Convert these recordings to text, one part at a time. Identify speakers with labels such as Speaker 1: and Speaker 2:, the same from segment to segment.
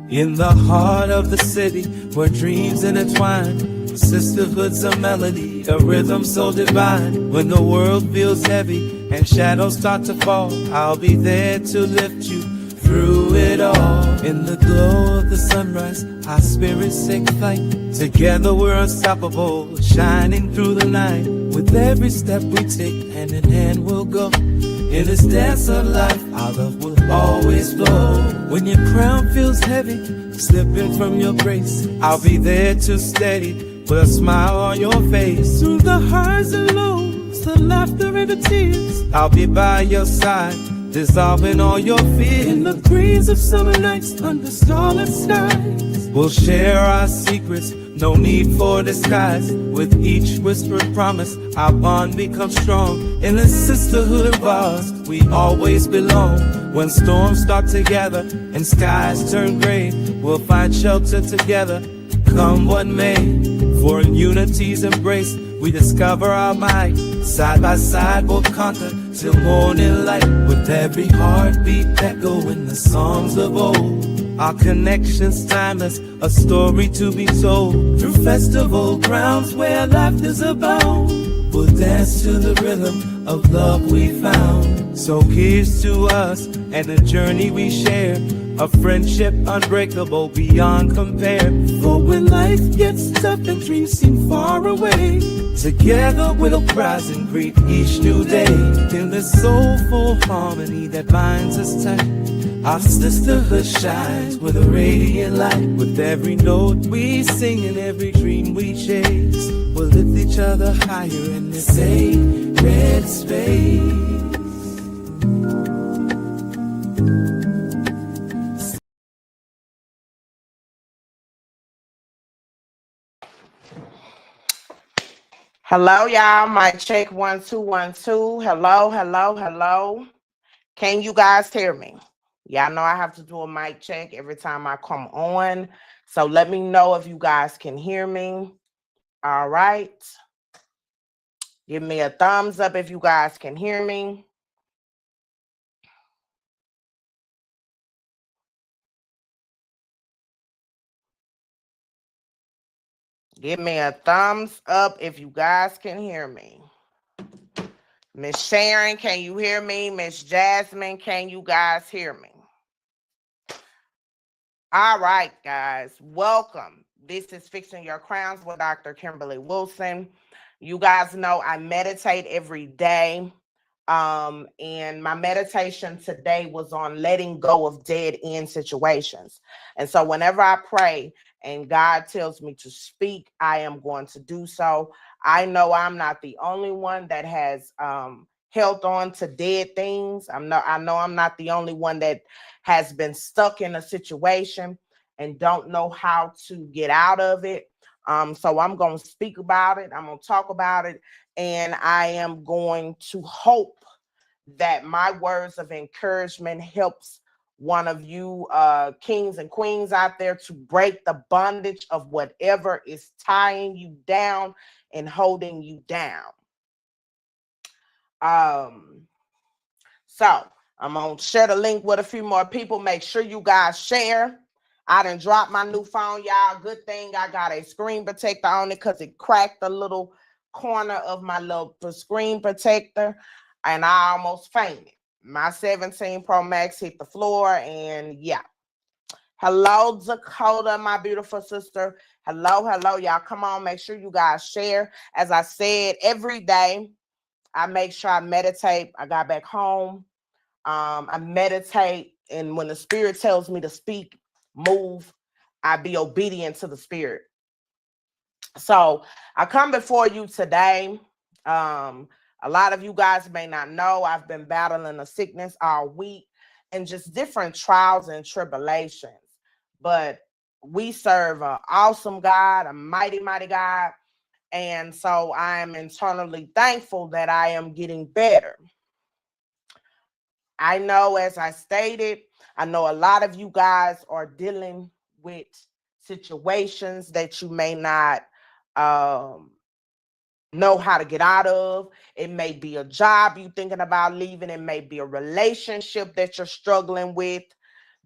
Speaker 1: In the heart of the city, where dreams intertwine, sisterhood's a melody, a rhythm so divine. When the world feels heavy and shadows start to fall, I'll be there to lift you through it all. In the glow of the sunrise, our spirits take flight. Together we're unstoppable, shining through the night. With every step we take, hand in hand we'll go. In this dance of life, our love will always flow. When your crown feels heavy, slipping from your grace, I'll be there to steady, with a smile on your face. Through the highs and lows, the laughter and the tears, I'll be by your side, dissolving all your fears. In the breeze of summer nights, under starlit skies, we'll share our secrets, no need for disguise. With each whispered promise, our bond becomes strong. In this sisterhood of ours, we always belong. When storms start to gather and skies turn gray, we'll find shelter together, come what may. For in unity's embrace, we discover our might. Side by side we'll conquer till morning light. With every heartbeat echoing the songs of old, our connection's timeless, a story to be told. Through festival grounds where laughter's abound, we'll dance to the rhythm of love we found. So here's to us and the journey we share, a friendship unbreakable beyond compare. For when life gets tough and dreams seem far away, together we'll rise and greet each new day. In the soulful harmony that binds us tight, our sisterhood shines with a radiant light. With every note we sing and every dream we chase, we'll lift each other higher in this sacred space.
Speaker 2: Hello, y'all. Mic check 1 2 1 2. Hello, hello, hello. Can you guys hear me? Y'all know I have to do a mic check every time I come on. So let me know if you guys can hear me. All right. Give me a thumbs up if you guys can hear me. Give me a thumbs up if you guys can hear me. Miss Sharon, can you hear me? Miss Jasmine, can you guys hear me? All right, guys, welcome. This is Fixing Your Crowns with Dr. Kimberly Wilson. You guys know I meditate every day. And my meditation today was on letting go of dead end situations. And so whenever I pray and God tells me to speak, I am going to do so. I know I'm not the only one that has held on to dead things. I know I'm not the only one that has been stuck in a situation and don't know how to get out of it. So I'm going to speak about it. I'm going to talk about it. And I am going to hope that my words of encouragement helps one of you kings and queens out there to break the bondage of whatever is tying you down and holding you down. So I'm going to share the link with a few more people. Make sure you guys share. I done dropped my new phone, y'all. Good thing I got a screen protector on it because it cracked the little corner of my little screen protector and I almost fainted. My 17 Pro Max hit the floor and yeah. Hello, Dakota, my beautiful sister. Hello, hello, y'all. Come on, make sure you guys share. As I said, every day I make sure I meditate. I got back home. I meditate, and when the Spirit tells me to speak, move, I be obedient to the Spirit. So I come before you today. A lot of you guys may not know I've been battling a sickness all week and just different trials and tribulations. But we serve an awesome God, a mighty, mighty God. And so I am internally thankful that I am getting better. I know, as I stated, I know a lot of you guys are dealing with situations that you may not know how to get out of. It may be a job you're thinking about leaving. It may be a relationship that you're struggling with,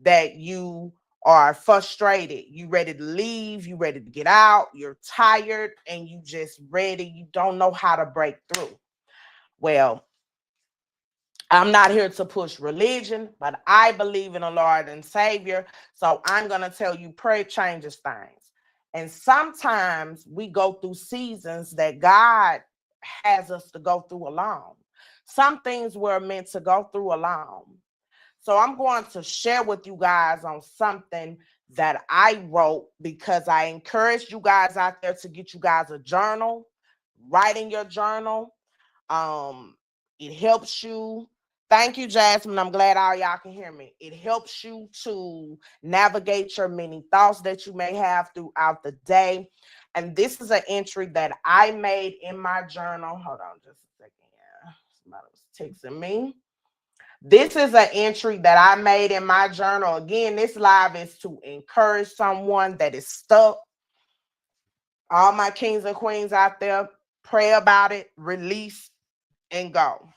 Speaker 2: that you are frustrated. You ready to leave, you ready to get out, you're tired, and you just ready. You don't know how to break through. Well, I'm not here to push religion, but I believe in a Lord and Savior. So I'm going to tell you, prayer changes things. And sometimes we go through seasons that God has us to go through alone. Some things we're meant to go through alone. So I'm going to share with you guys on something that I wrote because I encourage you guys out there to get you guys a journal, write in your journal. It helps you. Thank you, Jasmine. I'm glad all y'all can hear me. It helps you to navigate your many thoughts that you may have throughout the day. And this is an entry that I made in my journal. Hold on just a second. Yeah, somebody was texting me. This is an entry that I made in my journal. Again, this live is to encourage someone that is stuck. All my kings and queens out there, pray about it, release, and go.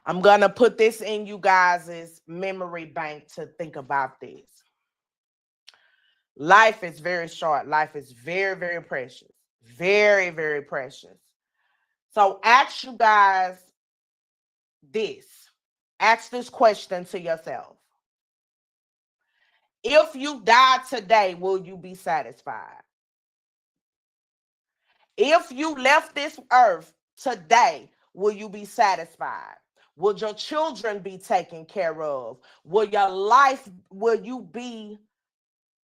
Speaker 2: I'm going to put this in you guys' memory bank to think about this. Life is very short. Life is very, very precious. Very, very precious. So ask you guys this. Ask this question to yourself. If you die today, will you be satisfied? If you left this earth today, will you be satisfied? Will your children be taken care of? Will you be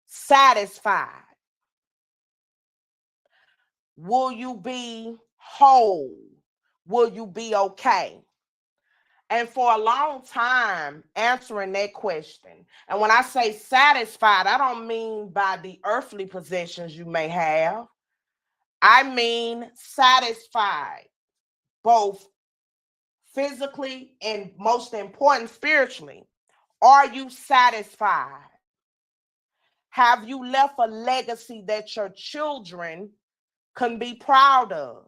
Speaker 2: satisfied? Will you be whole? Will you be okay? And for a long time, answering that question. And when I say satisfied, I don't mean by the earthly possessions you may have. I mean satisfied, both physically and most important, spiritually. Are you satisfied? Have you left a legacy that your children can be proud of?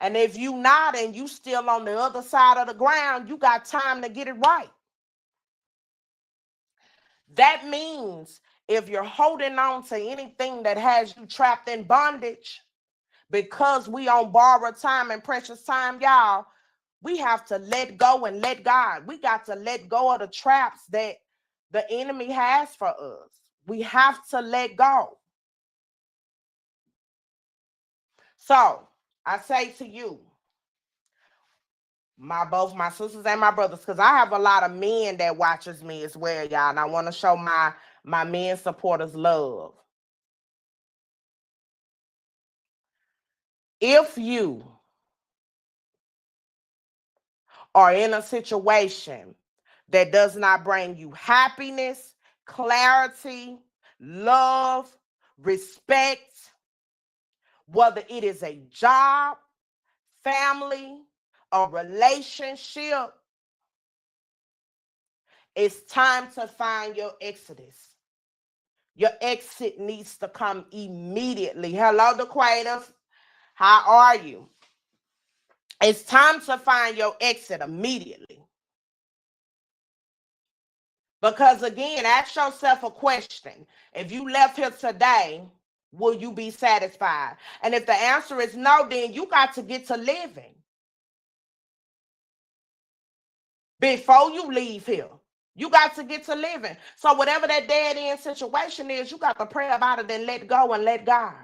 Speaker 2: And if you not and you still on the other side of the ground, you got time to get it right. That means if you're holding on to anything that has you trapped in bondage, because we on borrowed time and precious time, y'all, we have to let go and let God. We got to let go of the traps that the enemy has for us. We have to let go. So I say to you, both my sisters and my brothers, because I have a lot of men that watches me as well, y'all, and I want to show my men supporters love. If you are in a situation that does not bring you happiness, clarity, love, respect, whether it is a job, family, a relationship, it's time to find your exodus. Your exit needs to come immediately. Hello, DeQuatus. How are you? It's time to find your exit immediately. Because again, ask yourself a question. If you left here today, will you be satisfied? And if the answer is no, then you got to get to living before you leave here. You got to get to living. So whatever that dead end situation is, you got to pray about it and let go and let God.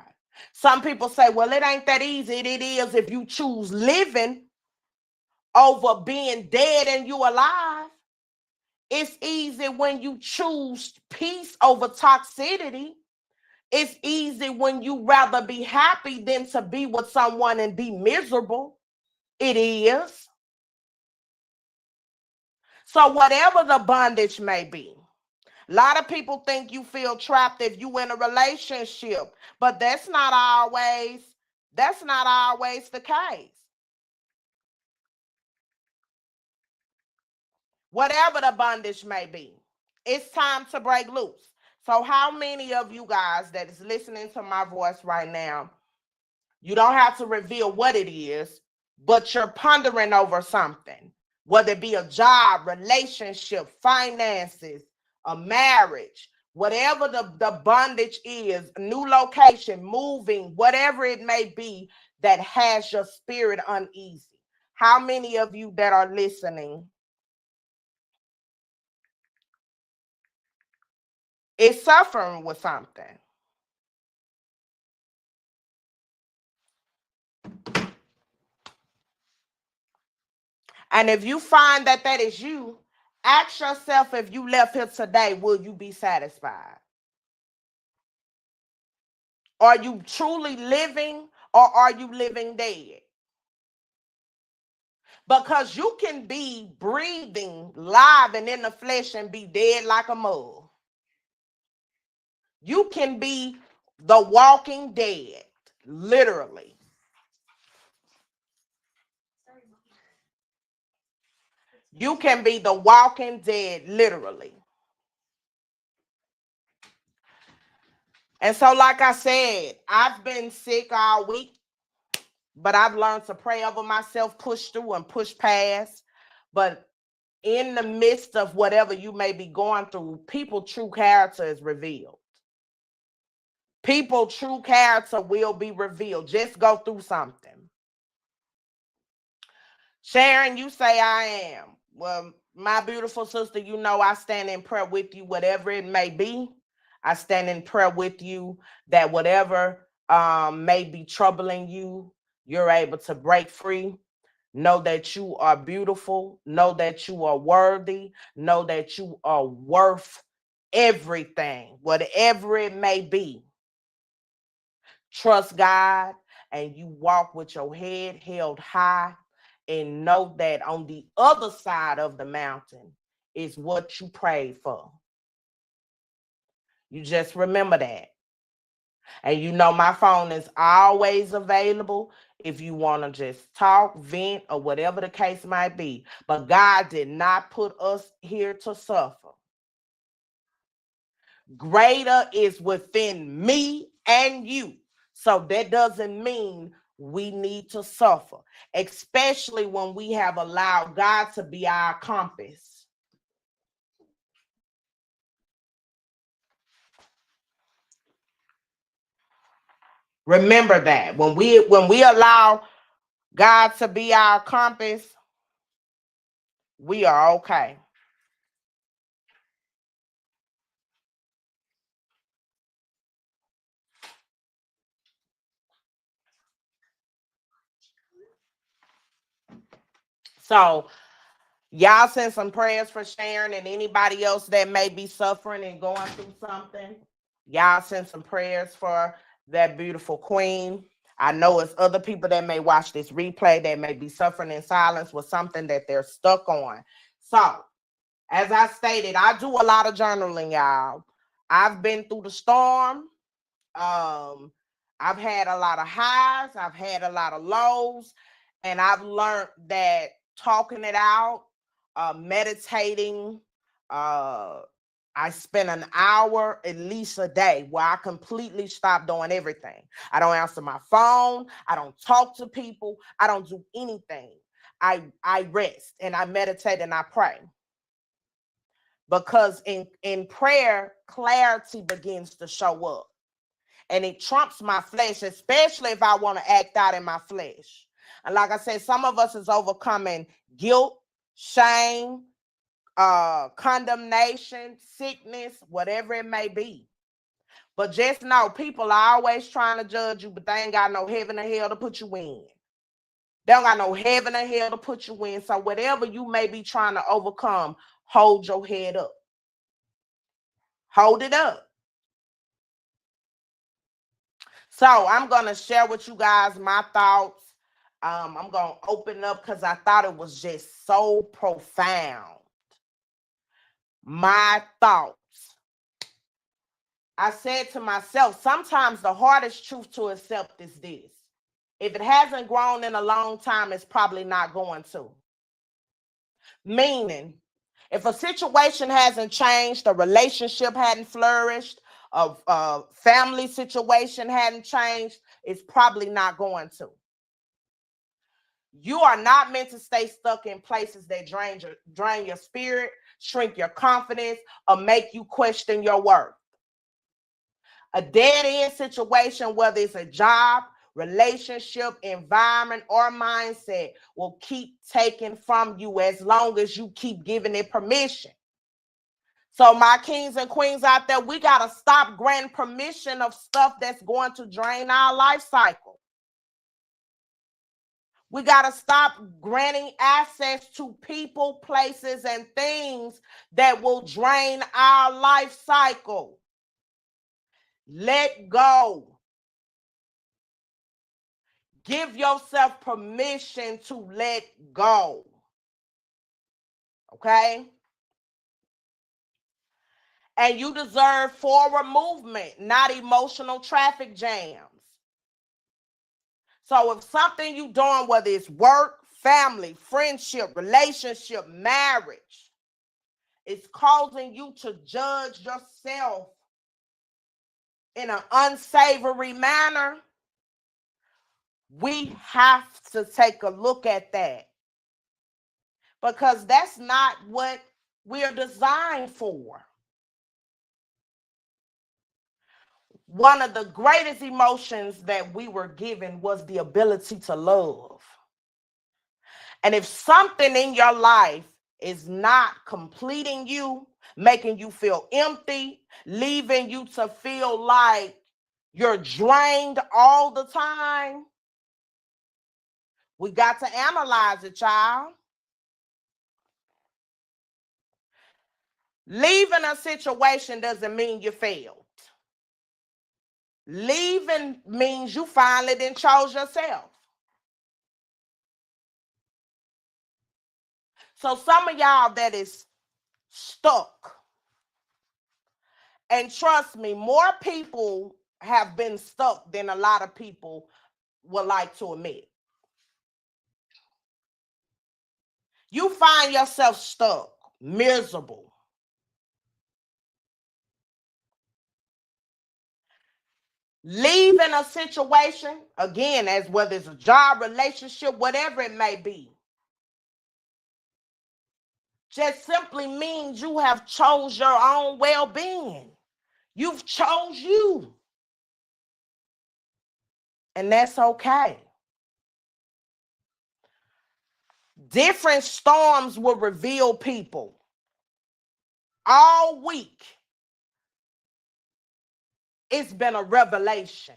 Speaker 2: Some people say, well, it ain't that easy. It is if you choose living over being dead and you alive. It's easy when you choose peace over toxicity. It's easy when you rather be happy than to be with someone and be miserable. It is. So whatever the bondage may be, a lot of people think you feel trapped if you in a relationship, but that's not always the case. Whatever the bondage may be, it's time to break loose. So how many of you guys that is listening to my voice right now, you don't have to reveal what it is, but you're pondering over something. whether it be a job, relationship, finances, a marriage, whatever the bondage is, new location, moving, whatever it may be that has your spirit uneasy. How many of you that are listening is suffering with something? And if you find that that is you, ask yourself, if you left here today, will you be satisfied? Are you truly living, or are you living dead? Because you can be breathing live and in the flesh and be dead like a mug. You can be the walking dead, literally. You can be the walking dead, literally. And so, like I said, I've been sick all week, but I've learned to pray over myself, push through and push past. But in the midst of whatever you may be going through, people's true character is revealed. People's true character will be revealed. Just go through something. Sharon, you say I am. Well, my beautiful sister, you know I stand in prayer with you, whatever it may be. I stand in prayer with you that whatever may be troubling you, you're able to break free. Know that you are beautiful. Know that you are worthy. Know that you are worth everything, whatever it may be. Trust God and you walk with your head held high, and know that on the other side of the mountain is what you prayed for. You just remember that. And you know my phone is always available if you want to just talk, vent, or whatever the case might be. But God did not put us here to suffer. Greater is within me and you. So that doesn't mean we need to suffer, especially when we have allowed God to be our compass. Remember that when we allow God to be our compass, we are okay. So y'all send some prayers for Sharon and anybody else that may be suffering and going through something. Y'all send some prayers for that beautiful queen. I know it's other people that may watch this replay that may be suffering in silence with something that they're stuck on. So, as I stated, I do a lot of journaling, y'all. I've been through the storm. I've had a lot of highs, I've had a lot of lows, and I've learned that talking it out, meditating, I spend an hour at least a day where I completely stop doing everything. I don't answer my phone, I don't talk to people, I don't do anything. I rest and I meditate and I pray. Because in prayer, clarity begins to show up. And it trumps my flesh, especially if I want to act out in my flesh. And like I said, some of us is overcoming guilt, shame, condemnation, sickness, whatever it may be. But just know, people are always trying to judge you, but they ain't got no heaven or hell to put you in. They don't got no heaven or hell to put you in. So whatever you may be trying to overcome, hold your head up. Hold it up. So I'm going to share with you guys my thoughts. I'm going to open up because I thought it was just so profound. My thoughts. I said to myself, sometimes the hardest truth to accept is this. If it hasn't grown in a long time, it's probably not going to. Meaning, if a situation hasn't changed, a relationship hadn't flourished, a family situation hadn't changed, it's probably not going to. You are not meant to stay stuck in places that drain your spirit, shrink your confidence, or make you question your worth. A dead-end situation, whether it's a job, relationship, environment, or mindset, will keep taking from you as long as you keep giving it permission. So my kings and queens out there, we got to stop granting permission of stuff that's going to drain our life cycle. We got to stop granting access to people, places, and things that will drain our life cycle. Let go. Give yourself permission to let go. Okay? And you deserve forward movement, not emotional traffic jams. So if something you doing, whether it's work, family, friendship, relationship, marriage, it's causing you to judge yourself in an unsavory manner, we have to take a look at that. Because that's not what we're designed for. One of the greatest emotions that we were given was the ability to love. And if something in your life is not completing you, making you feel empty, leaving you to feel like you're drained all the time, we got to analyze it, child. Leaving a situation doesn't mean you failed. Leaving means you finally didn't chose yourself. So some of y'all that is stuck, and trust me, more people have been stuck than a lot of people would like to admit. You find yourself stuck, miserable. Leaving a situation, again, as whether it's a job, relationship, whatever it may be, just simply means you have chose your own well-being. You've chose you. And that's okay. Different storms will reveal people. All week, it's been a revelation.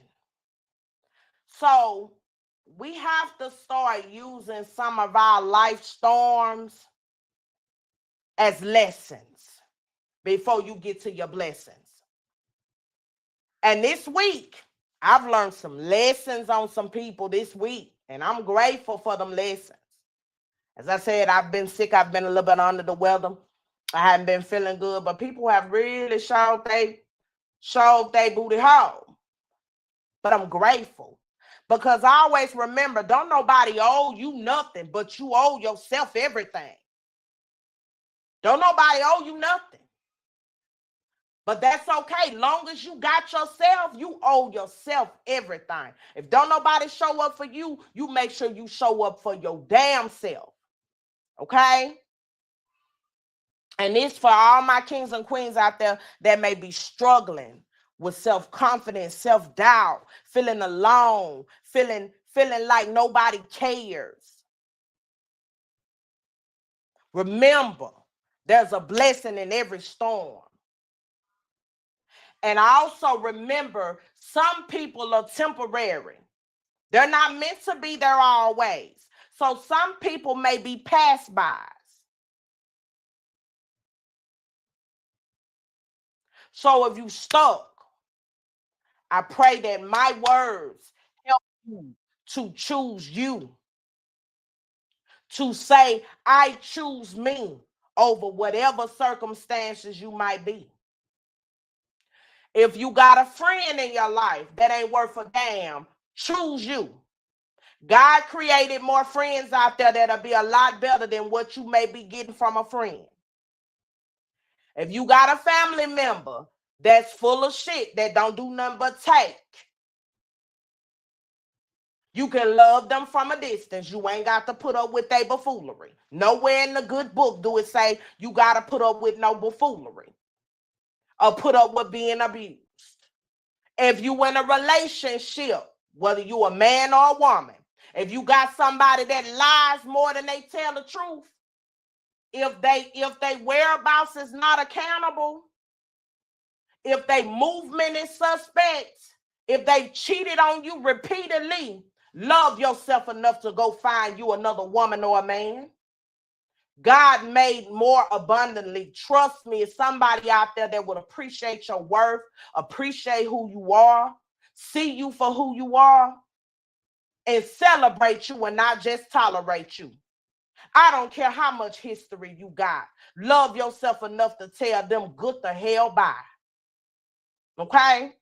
Speaker 2: So we have to start using some of our life storms as lessons before you get to your blessings. And this week, I've learned some lessons on some people this week, and I'm grateful for them lessons. As I said, I've been sick. I've been a little bit under the weather. I haven't been feeling good, but people have really showed they booty hole. But I'm grateful because I always remember, don't nobody owe you nothing, but you owe yourself everything. Don't nobody owe you nothing. But that's okay. Long as you got yourself, you owe yourself everything. If don't nobody show up for you, you make sure you show up for your damn self. Okay? And this for all my kings and queens out there that may be struggling with self-confidence, self-doubt, feeling alone, feeling like nobody cares. Remember, there's a blessing in every storm. And also remember, some people are temporary. They're not meant to be there always. So some people may be pass-bys. So if you stuck, I pray that my words help you to choose you. To say, I choose me over whatever circumstances you might be. If you got a friend in your life that ain't worth a damn, choose you. God created more friends out there that'll be a lot better than what you may be getting from a friend. If you got a family member that's full of shit that don't do nothing but take, You can love them from a distance. You ain't got to put up with their buffoonery. Nowhere in the good book do it say you got to put up with no buffoonery or put up with being abused. If you in a relationship, whether you a man or a woman, if you got somebody that lies more than they tell the truth, if they whereabouts is not accountable, if they movement is suspect, if they cheated on you repeatedly, love yourself enough to go find you another woman or a man. God made more abundantly. Trust me, it's somebody out there that would appreciate your worth, appreciate who you are, see you for who you are, and celebrate you and not just tolerate you. I don't care how much history you got. Love yourself enough to tell them good the hell bye. Okay?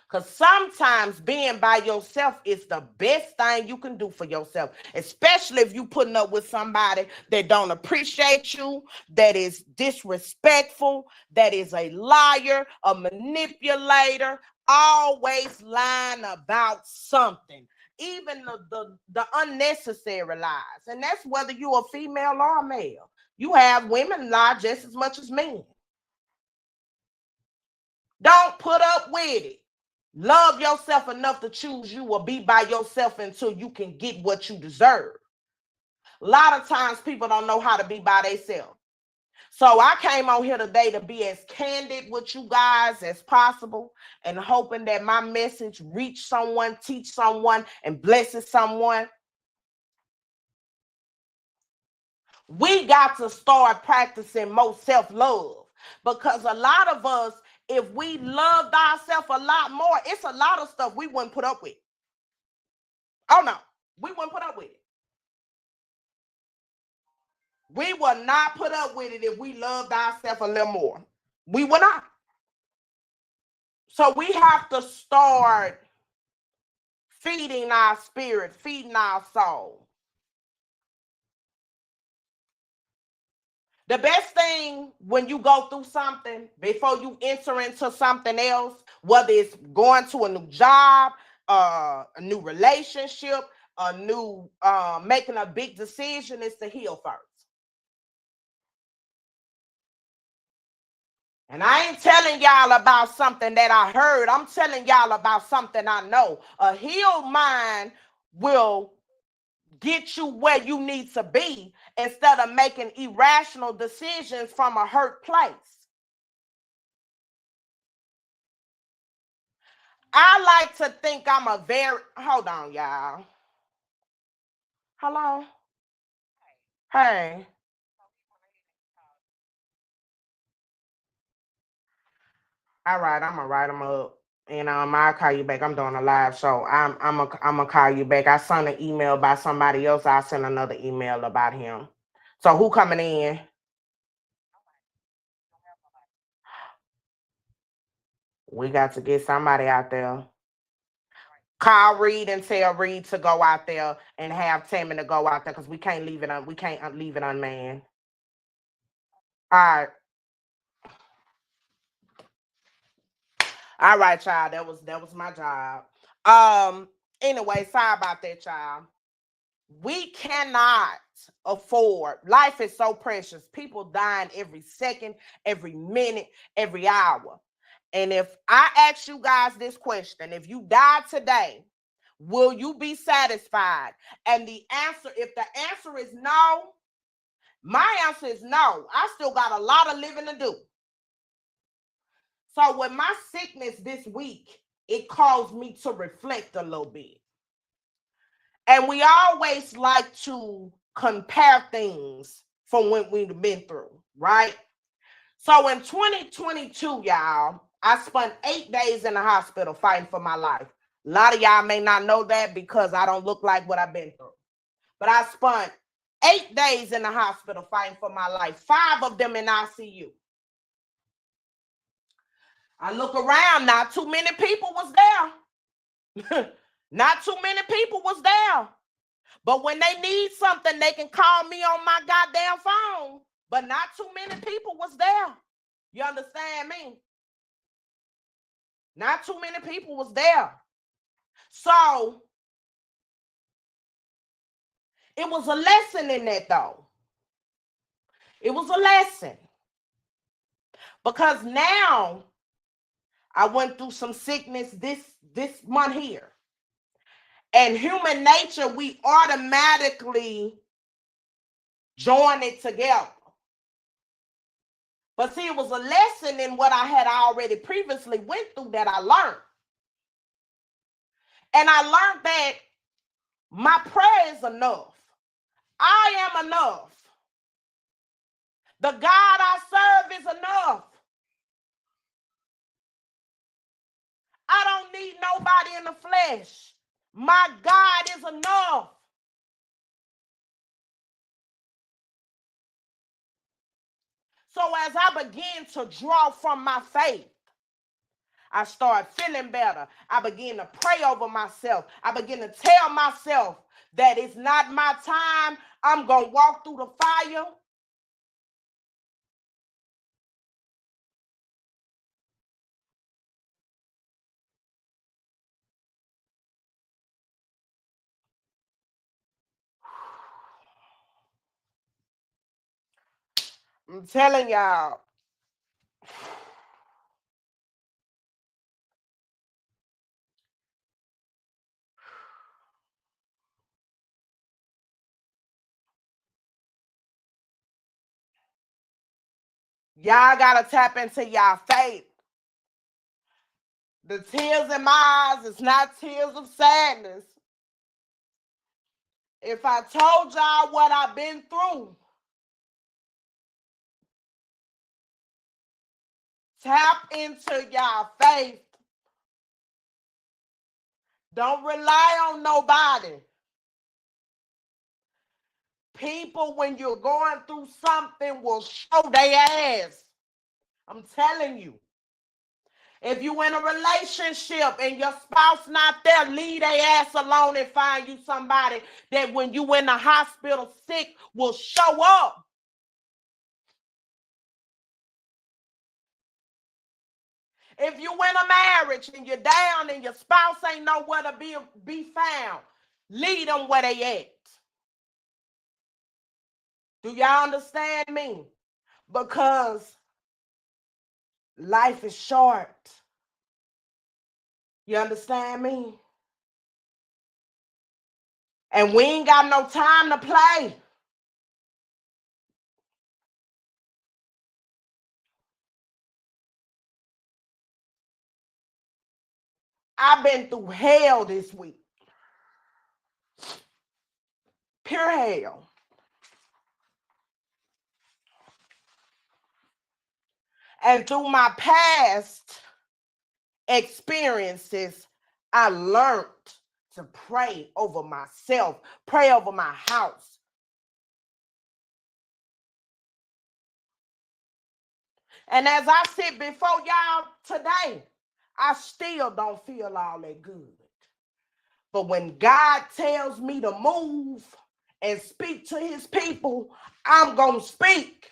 Speaker 2: Because sometimes being by yourself is the best thing you can do for yourself, especially if you're putting up with somebody that don't appreciate you, that is disrespectful, that is a liar, a manipulator, always lying about something, even the unnecessary lies. And that's whether you're a female or a male. You have women lie just as much as men. Don't put up with it. Love yourself enough to choose you or be by yourself until you can get what you deserve. A lot of times people don't know how to be by themselves. So I came on here today to be as candid with you guys as possible and hoping that my message reach someone, teach someone, and blesses someone. We got to start practicing more self-love because a lot of us, if we loved ourselves a lot more, it's a lot of stuff we wouldn't put up with. Oh no, we wouldn't put up with it. We would not put up with it if we loved ourselves a little more. We would not. So we have to start feeding our spirit, feeding our soul. The best thing when you go through something, before you enter into something else, whether it's going to a new job, a new relationship, a new making a big decision, is to heal first. And I ain't telling y'all about something that I heard. I'm telling y'all about something I know. A healed mind will get you where you need to be instead of making irrational decisions from a hurt place. I like to think I'm a very, hold on, y'all. Hello? Hey. All right, I'm gonna write them up. And I'll call you back. I'm doing a live show. I'm gonna call you back. I sent an email by somebody else. I'll send another email about him. So who coming in? We got to get somebody out there. Call Reed and tell Reed to go out there and have Tammy to go out there because we can't leave it leave it unmanned. All right. All right, child. That was my job. Anyway, sorry about that, child. We cannot afford. Life is so precious. People dying every second, every minute, every hour. And if I ask you guys this question, if you die today, will you be satisfied? And the answer, if the answer is no, my answer is no. I still got a lot of living to do. So with my sickness this week, it caused me to reflect a little bit. And we always like to compare things from what we've been through, right? So in 2022, y'all, I spent 8 days in the hospital fighting for my life. A lot of y'all may not know that because I don't look like what I've been through. But I spent 8 days in the hospital fighting for my life, 5 of them in ICU. I look around, not too many people was there. Not too many people was there. But when they need something, they can call me on my goddamn phone. But not too many people was there. You understand me? Not too many people was there. So It was a lesson in that, though. It was a lesson. Because now I went through some sickness this month here. And human nature, we automatically join it together. But see, it was a lesson in what I had already previously went through that I learned. And I learned that my prayer is enough. I am enough. The God I serve is enough. I don't need nobody in the flesh. My God is enough. So as I begin to draw from my faith, I start feeling better. I begin to pray over myself. I begin to tell myself that it's not my time. I'm going to walk through the fire. I'm telling y'all. Y'all got to tap into y'all faith. The tears in my eyes is not tears of sadness. If I told y'all what I've been through, tap into y'all faith. Don't rely on nobody. People, when you're going through something, will show their ass. I'm telling you. If you in a relationship and your spouse not there, leave their ass alone and find you somebody that when you in the hospital sick will show up. If you in a marriage and you're down and your spouse ain't nowhere to be found, leave them where they at. Do y'all understand me? Because life is short. You understand me? And we ain't got no time to play. I've been through hell this week. Pure hell. And through my past experiences, I learned to pray over myself, pray over my house. And as I sit before y'all today, I still don't feel all that good. But when God tells me to move and speak to his people, I'm going to speak.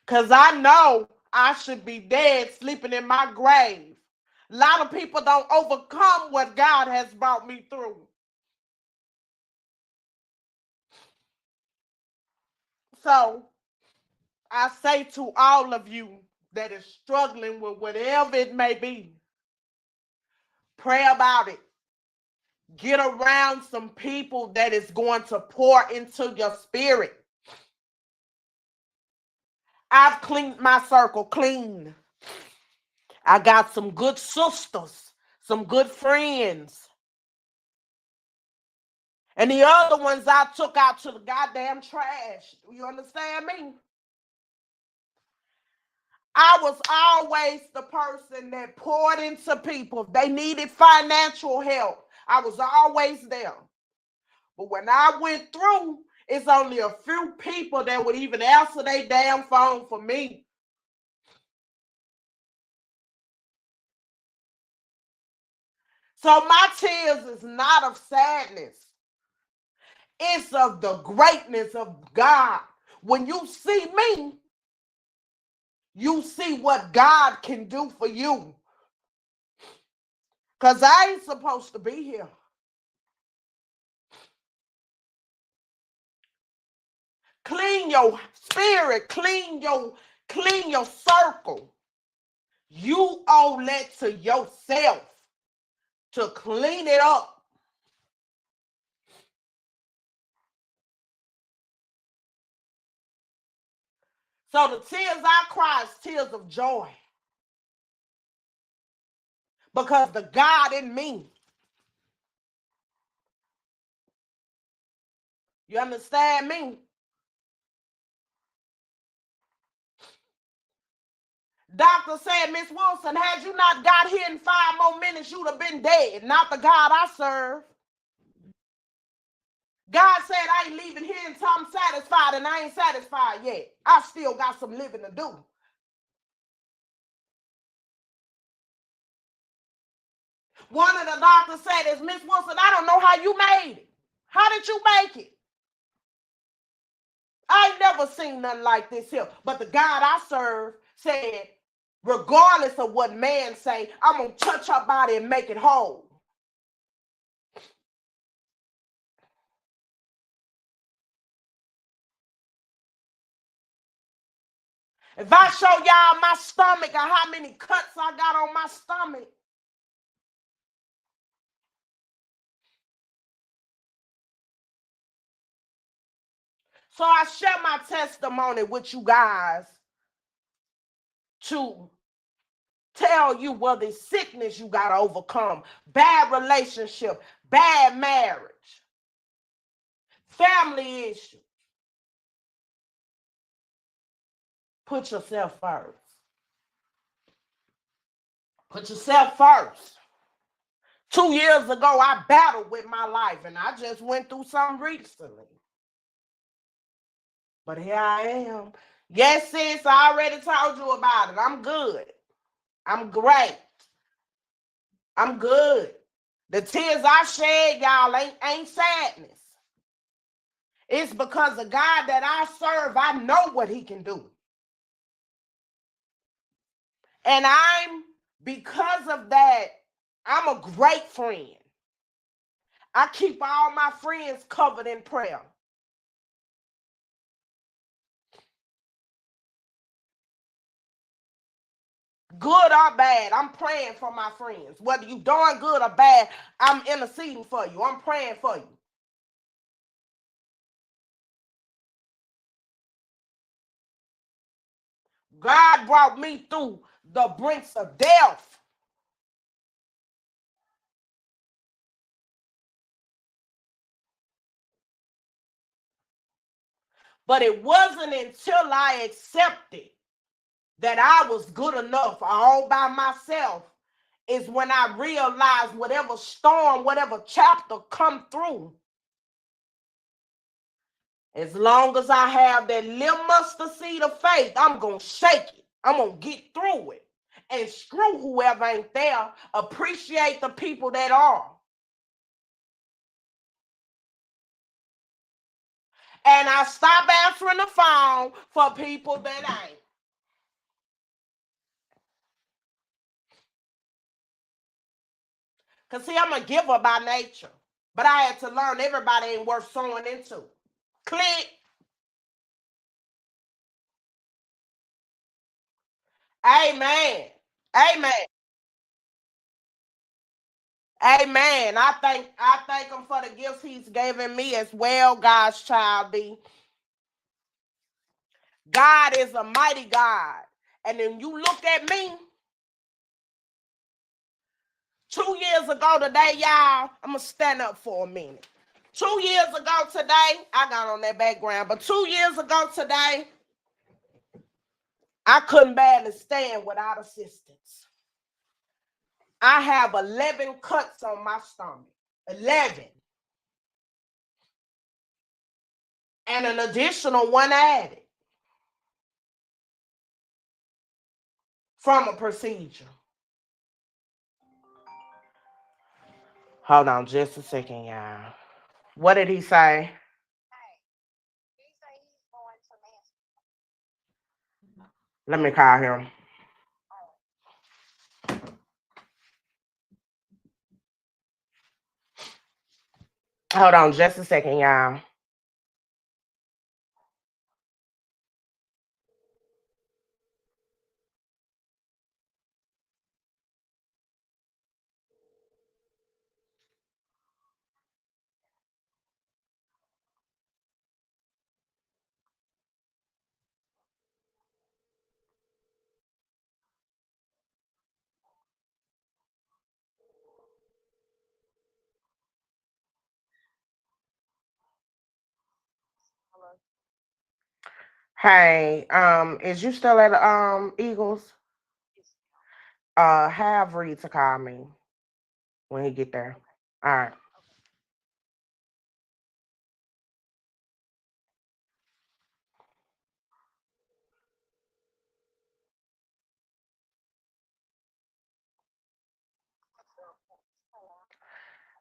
Speaker 2: Because I know I should be dead, sleeping in my grave. A lot of people don't overcome what God has brought me through. So I say to all of you that is struggling with whatever it may be, pray about it. Get around some people that is going to pour into your spirit. I've cleaned my circle clean. I got some good sisters, some good friends. And the other ones I took out to the goddamn trash. You understand me? I was always the person that poured into people. If they needed financial help, I was always there. But when I went through, it's only a few people that would even answer their damn phone for me. So my tears is not of sadness. It's of the greatness of God. When you see me, you see what God can do for you. Because I ain't supposed to be here. Clean your spirit, clean your circle. You owe that to yourself to clean it up. So the tears I cry is tears of joy. Because the God in me. You understand me? Doctor said, Miss Wilson, had you not got here in 5 more minutes, you'd have been dead. Not the God I serve. God said, I ain't leaving here until I'm satisfied, and I ain't satisfied yet. I still got some living to do. One of the doctors said, is Miss Wilson, I don't know how you made it. How did you make it? I ain't never seen nothing like this here. But the God I serve said, regardless of what man say, I'm going to touch her body and make it whole. If I show y'all my stomach or how many cuts I got on my stomach, so I share my testimony with you guys to tell you what the sickness you got to overcome, bad relationship, bad marriage, family issue. Put yourself first. Put yourself first. 2 years ago, I battled with my life, and I just went through something recently. But here I am. Yes, sis, I already told you about it. I'm good. I'm great. I'm good. The tears I shed, y'all, ain't sadness. It's because the God that I serve, I know what he can do. And because of that, I'm a great friend. I keep all my friends covered in prayer. Good or bad, I'm praying for my friends. Whether you're doing good or bad, I'm interceding for you. I'm praying for you. God brought me through the brinks of death. But it wasn't until I accepted that I was good enough all by myself is when I realized whatever storm, whatever chapter come through, as long as I have that little mustard seed of faith, I'm going to shake it. I'm going to get through it. And screw whoever ain't there. Appreciate the people that are. And I stop answering the phone for people that ain't. Because see, I'm a giver by nature. But I had to learn everybody ain't worth sowing into. Click. Amen. Amen. Amen. I thank him for the gifts he's given me as well, God's child be. God is a mighty God. And then you look at me, 2 years ago today, y'all, I'm going to stand up for a minute. 2 years ago today, I got on that background, but 2 years ago today, I couldn't barely stand without assistance. I have 11 cuts on my stomach. 11. And an additional one added from a procedure. Hold on just a second, y'all. What did he say? Let me call him. Hold on just a second, y'all. Hey, is you still at Eagles? Have Reed to call me when he get there. All right.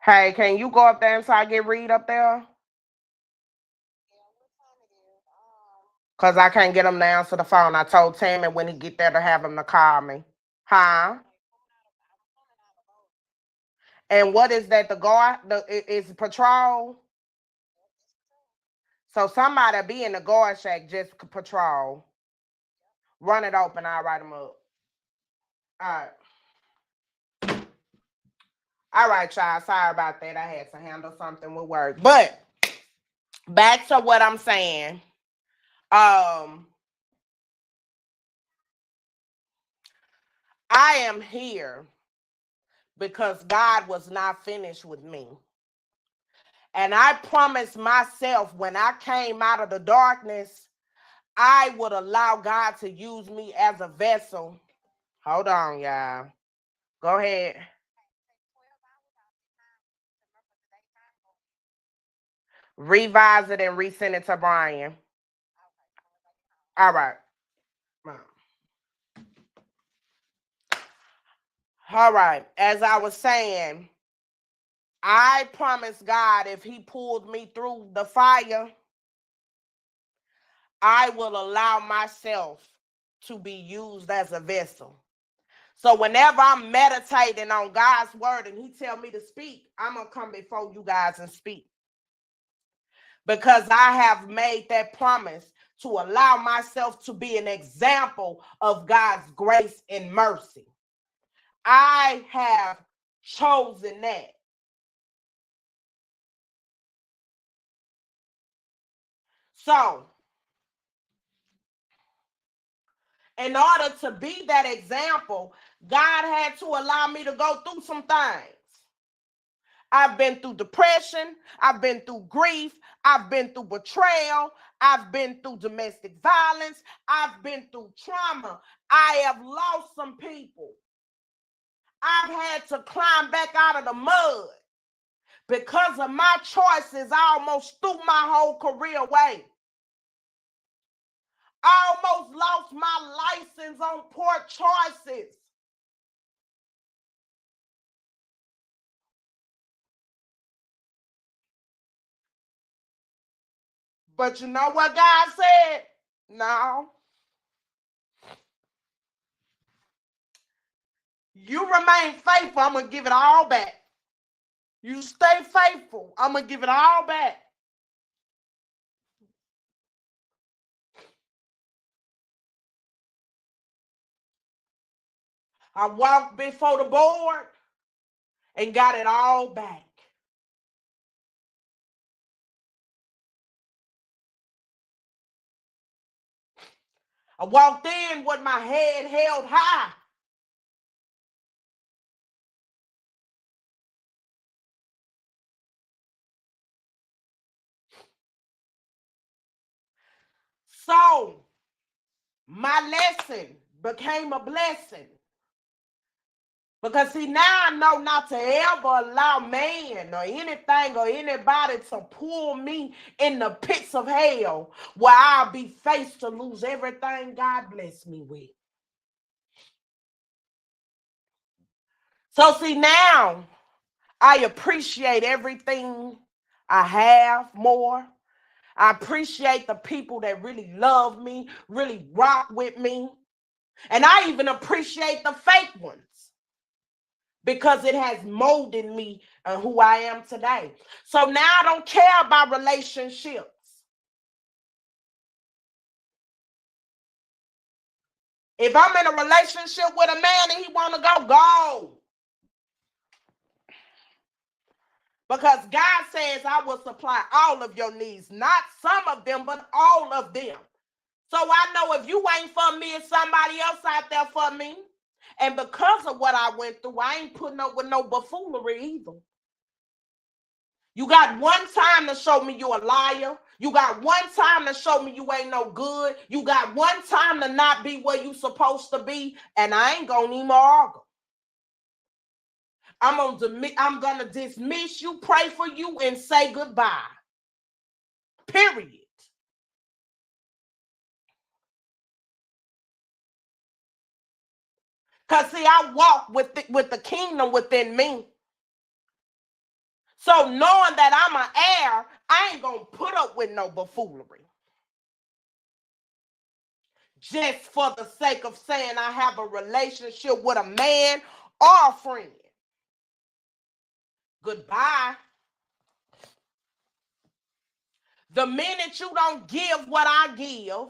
Speaker 2: Hey, can you go up there until I get Reed up there? Cause I can't get him to answer the phone. I told Tammy when he get there to have him to call me. Huh? And what is that? The guard? Is patrol? So somebody be in the guard shack just patrol. Run it open. I'll write them up. All right. All right, y'all. Sorry about that. I had to handle something with work. But back to what I'm saying. Um, I am here because God was not finished with me. And I promised myself when I came out of the darkness, I would allow God to use me as a vessel. Hold on, y'all. Go ahead. Revise it and resend it to Brian. All right. All right. As I was saying, I promised God if he pulled me through the fire, I will allow myself to be used as a vessel. So whenever I'm meditating on God's word and he tell me to speak, I'm going to come before you guys and speak. Because I have made that promise to allow myself to be an example of God's grace and mercy. I have chosen that. So, in order to be that example, God had to allow me to go through some things. I've been through depression. I've been through grief. I've been through betrayal. I've been through domestic violence. I've been through trauma. I have lost some people. I've had to climb back out of the mud. Because of my choices, I almost threw my whole career away. I almost lost my license on poor choices. But you know what God said? No. You remain faithful, I'm going to give it all back. You stay faithful, I'm going to give it all back. I walked before the board and got it all back. I walked in with my head held high. So my lesson became a blessing. Because see, now I know not to ever allow man or anything or anybody to pull me in the pits of hell where I'll be faced to lose everything God blessed me with. So see, now I appreciate everything I have more. I appreciate the people that really love me, really rock with me. And I even appreciate the fake ones because it has molded me and who I am today. So now I don't care about relationships. If I'm in a relationship with a man and he want to go, go. Because God says I will supply all of your needs, not some of them, but all of them. So I know if you ain't for me, it's somebody else out there for me. And because of what I went through, I ain't putting up with no buffoonery either. You got one time to show me you a liar. You got one time to show me you ain't no good. You got one time to not be where you supposed to be, and I ain't gonna even argue. I'm gonna dismiss you, pray for you, and say goodbye. Period. Because see, I walk with the kingdom within me. So knowing that I'm an heir, I ain't gonna put up with no buffoonery. Just for the sake of saying I have a relationship with a man or a friend. Goodbye. The minute you don't give what I give,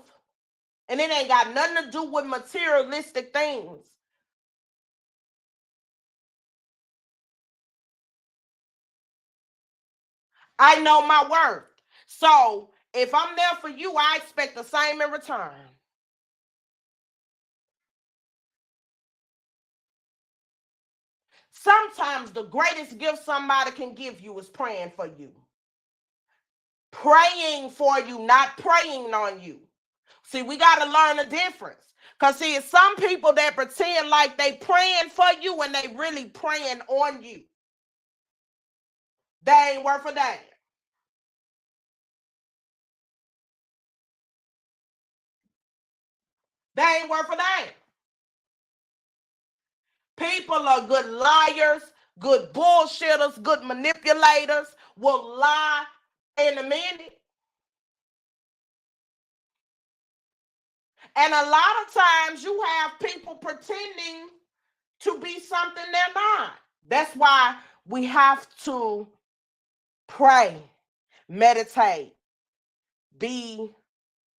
Speaker 2: and it ain't got nothing to do with materialistic things. I know my worth. So if I'm there for you, I expect the same in return. Sometimes the greatest gift somebody can give you is praying for you. Praying for you, not praying on you. See, we got to learn the difference. Because see, it's some people that pretend like they praying for you and they really praying on you. They ain't worth a damn. They ain't worth a damn. People are good liars, good bullshitters, good manipulators, will lie in a minute. And a lot of times you have people pretending to be something they're not. That's why we have to pray, meditate, be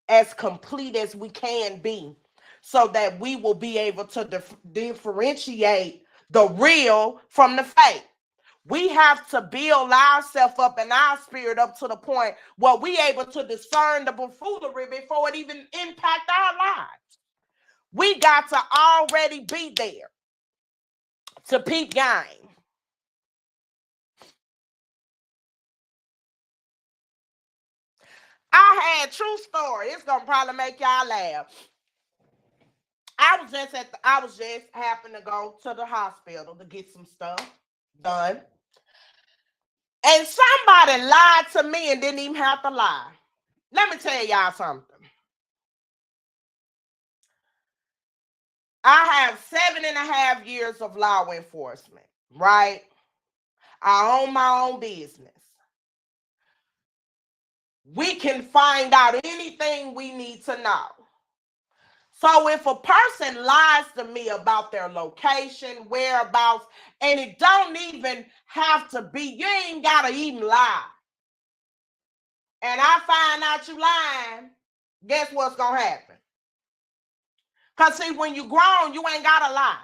Speaker 2: as complete as we can be so that we will be able to differentiate the real from the fake. We have to build ourselves up and our spirit up to the point where we able to discern the buffoonery before it even impact our lives. We got to already be there to peep game. I had true story. It's gonna probably make y'all laugh. I was just happened to go to the hospital to get some stuff done. And somebody lied to me and didn't even have to lie. Let me tell y'all something. I have 7.5 years of law enforcement, right? I own my own business. We can find out anything we need to know. So if a person lies to me about their location, whereabouts, and it don't even have to be, you ain't gotta even lie. And I find out you lying, guess what's gonna happen? Because see, when you grown, you ain't gotta lie.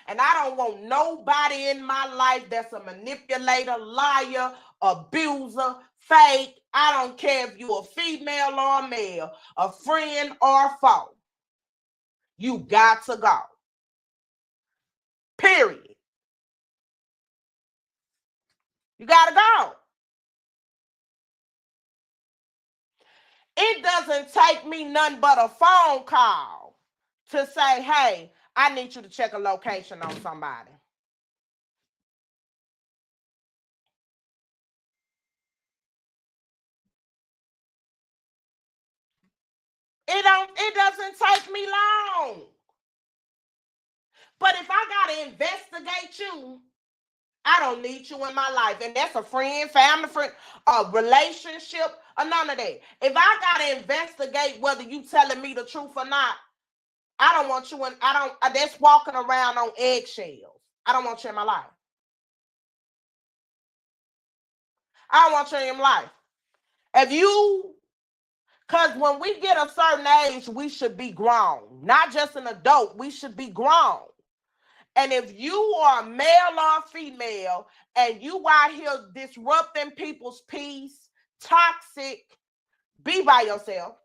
Speaker 2: And I don't want nobody in my life that's a manipulator, liar, abuser, fake. I don't care if you're a female or a male, a friend or a foe. You got to go. Period. You got to go. It doesn't take me nothing but a phone call to say, hey, I need you to check a location on somebody. It doesn't take me long. But if I gotta investigate you, I don't need you in my life. And that's a friend, family, friend, a relationship, or none of that. If I gotta investigate whether you telling me the truth or not, I don't want you in, that's walking around on eggshells. I don't want you in my life. I don't want you in my life. Because when we get a certain age, we should be grown. Not just an adult, we should be grown. And if you are male or female and you out here disrupting people's peace, toxic, be by yourself.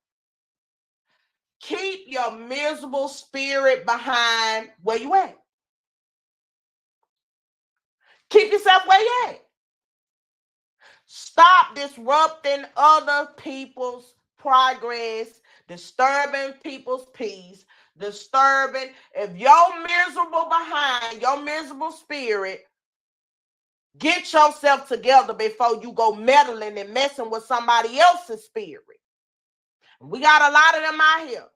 Speaker 2: Keep your miserable spirit behind where you at. Keep yourself where you at. Stop disrupting other people's progress, disturbing people's peace, disturbing. If you're miserable behind your miserable spirit, get yourself together before you go meddling and messing with somebody else's spirit. We got a lot of them out here.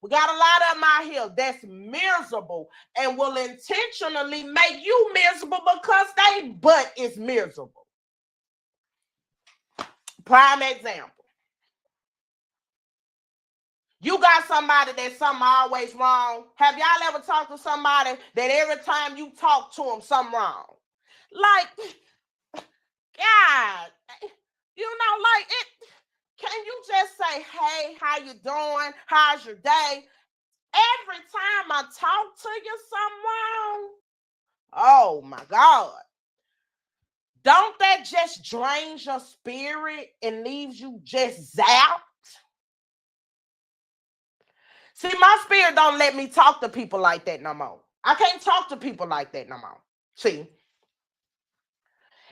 Speaker 2: We got a lot of them out here that's miserable and will intentionally make you miserable because they butt is miserable. Prime example. You got somebody that's something always wrong. Have y'all ever talked to somebody that every time you talk to them, something wrong? Like, God, you know, like it. Can you just say, hey, how you doing? How's your day? Every time I talk to you, something wrong. Oh my God. Don't that just drain your spirit and leaves you just zapped? See, my spirit don't let me talk to people like that no more. I can't talk to people like that no more. See,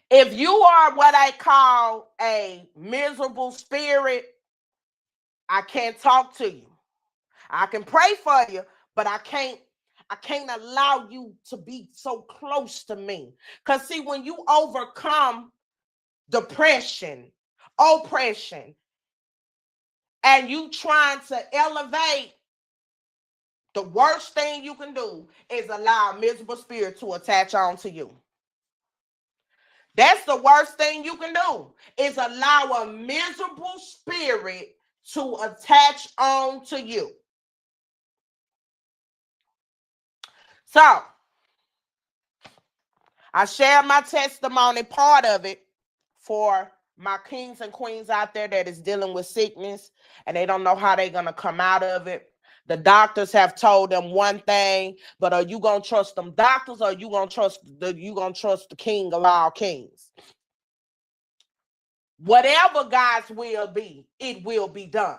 Speaker 2: if you are what I call a miserable spirit, I can't talk to you. I can pray for you, but I can't allow you to be so close to me. Because see, when you overcome depression, oppression, and you trying to elevate, the worst thing you can do is allow a miserable spirit to attach on to you. That's the worst thing you can do, is allow a miserable spirit to attach on to you. So, I share my testimony, part of it, for my kings and queens out there that is dealing with sickness and they don't know how they're going to come out of it. The doctors have told them one thing, but are you going to trust them doctors, or are you going to trust the king of all kings? Whatever God's will be, it will be done.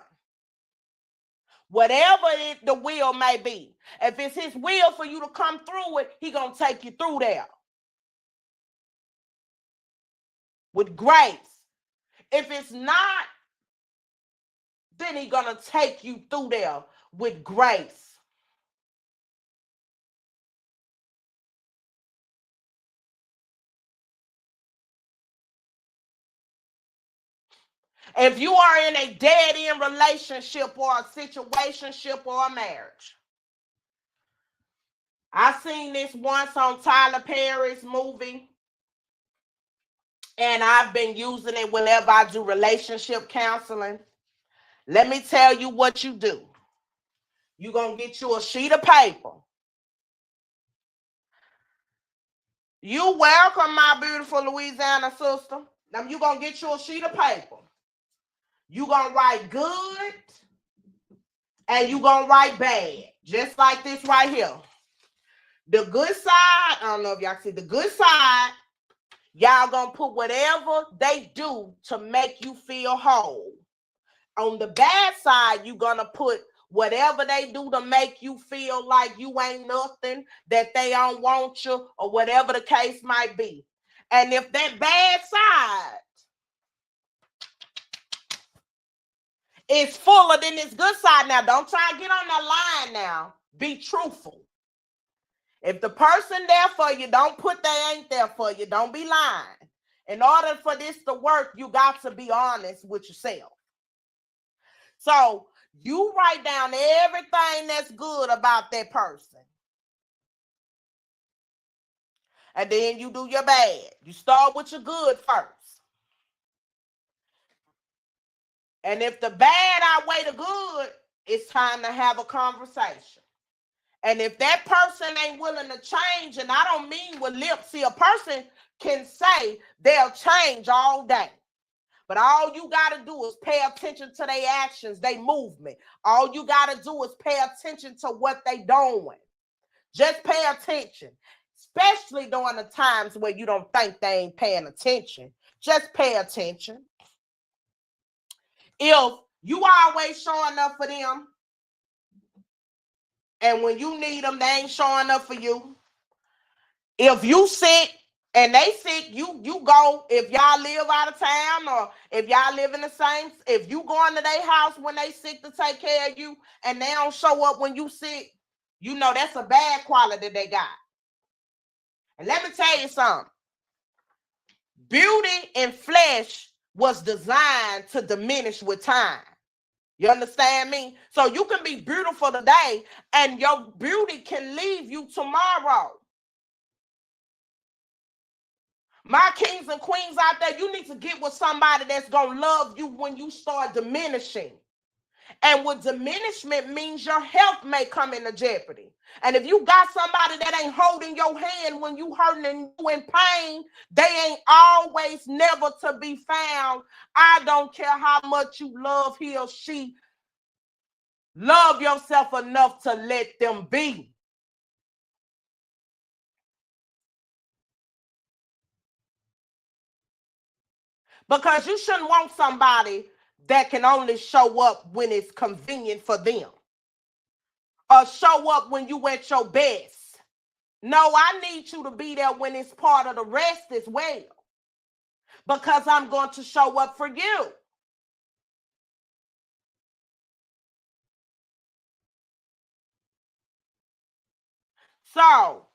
Speaker 2: Whatever the will may be. If it's his will for you to come through it, he's going to take you through there with grace. If it's not, then he's going to take you through there with grace. If you are in a dead-end relationship or a situationship or a marriage, I seen this once on Tyler Perry's movie, and I've been using it whenever I do relationship counseling. Let me tell you what you do. You're going to get you a sheet of paper. You welcome, my beautiful Louisiana sister. Now you're going to get you a sheet of paper. You're going to write good and you're going to write bad. Just like this right here. The good side, I don't know if y'all see the good side, y'all going to put whatever they do to make you feel whole. On the bad side, you're going to put whatever they do to make you feel like you ain't nothing, that they don't want you, or whatever the case might be. And if that bad side is fuller than this good side, now don't try to get on that line now. Be truthful. If the person there for you, don't put they ain't there for you. Don't be lying. In order for this to work, you got to be honest with yourself. So you write down everything that's good about that person. And then you do your bad. You start with your good first. And if the bad outweigh the good, It's time to have a conversation. And if that person ain't willing to change, and I don't mean with lips, see, a person can say they'll change all day. But all you got to do is pay attention to their actions, their movement. All you got to do is pay attention to what they doing. Just pay attention, especially during the times where you don't think they ain't paying attention. Just pay attention. If you always showing up for them, and when you need them, they ain't showing up for you. If you sick and they sick, you go. If y'all live out of town, or if y'all live in the same, if you going to their house when they sick to take care of you, and they don't show up when you sick, you know that's a bad quality they got. And let me tell you something. Beauty in flesh was designed to diminish with time. You understand me? So you can be beautiful today, and your beauty can leave you tomorrow. My kings and queens out there, you need to get with somebody that's going to love you when you start diminishing. And with diminishment means your health may come into jeopardy. And if you got somebody that ain't holding your hand when you hurting and you in pain, they ain't always never to be found. I don't care how much you love he or she. Love yourself enough to let them be. Because you shouldn't want somebody that can only show up when it's convenient for them, or show up when you at your best. No, I need you to be there when it's part of the rest as well, because I'm going to show up for you. So,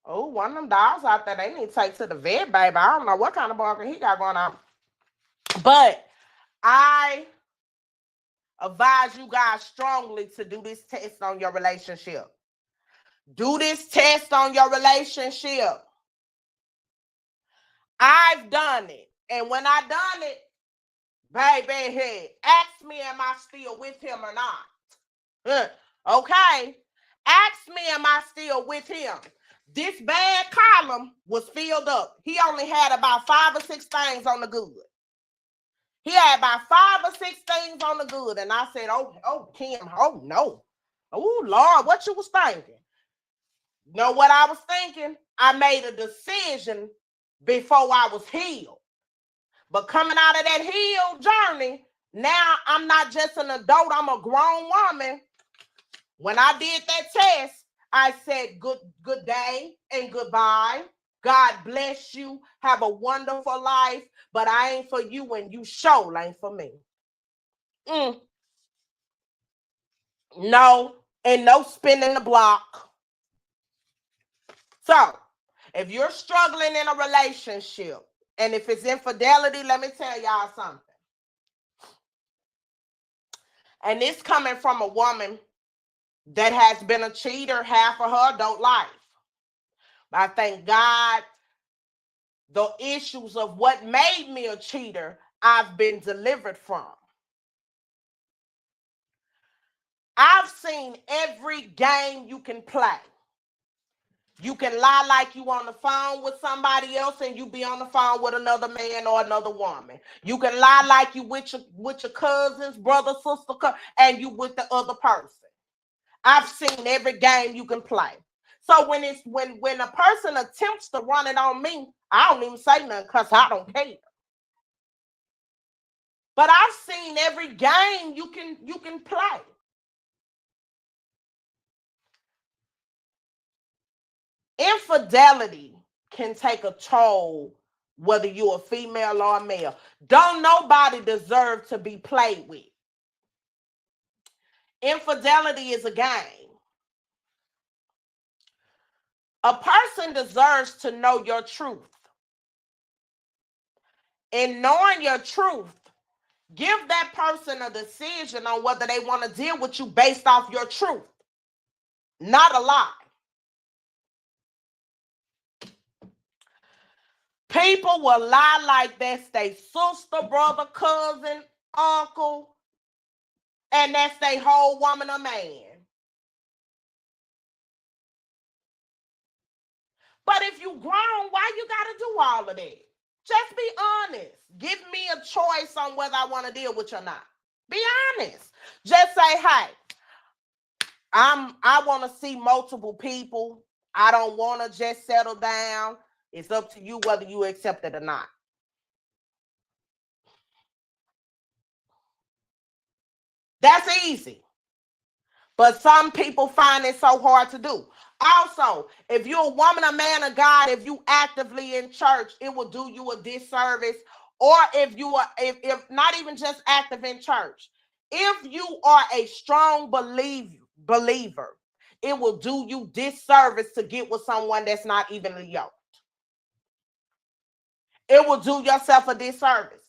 Speaker 2: oh, one of them dogs out there, they need to take to the vet, baby. I don't know what kind of barker he got going on. But I advise you guys strongly to do this test on your relationship. Do this test on your relationship. I've done it. And when I done it, baby, hey, ask me, am I still with him or not? Okay? Ask me, am I still with him? This bad column was filled up. He only had about 5 or 6 things on the good. He had about 5 or 6 things on the good. And I said, oh, Kim, oh, no. Oh, Lord, what you was thinking? You know what I was thinking? I made a decision before I was healed. But coming out of that healed journey, now I'm not just an adult, I'm a grown woman. When I did that test, I said good day and goodbye. God bless you. Have a wonderful life. But I ain't for you, and you sure ain't for me. No, and no spinning the block. So, if you're struggling in a relationship, and if it's infidelity, let me tell y'all something. And this coming from a woman that has been a cheater half of her adult life. I thank God the issues of what made me a cheater, I've been delivered from. I've seen every game you can play. You can lie like you on the phone with somebody else and you be on the phone with another man or another woman. You can lie like you with your cousins, brother, sister, and you with the other person. I've seen every game you can play. So when a person attempts to run it on me, I don't even say nothing because I don't care. But I've seen every game you can play. Infidelity can take a toll whether you're a female or a male. Don't nobody deserve to be played with. Infidelity is a game. A person deserves to know your truth. In knowing your truth, Give that person a decision on whether they want to deal with you based off your truth, not a lie. People will lie like that's their sister, brother, cousin, uncle, and that's their whole woman or man. But if you grown, why you got to do all of that? Just be honest. Give me a choice on whether I want to deal with you or not. Be honest. Just say, hey, I want to see multiple people. I don't want to just settle down. It's up to you whether you accept it or not. That's easy. But some people find it so hard to do. Also, if you're a woman, a man of God, if you actively in church, it will do you a disservice. Or if you are, if not even just active in church, if you are a strong believer, it will do you disservice to get with someone that's not evenly yoked. It will do yourself a disservice.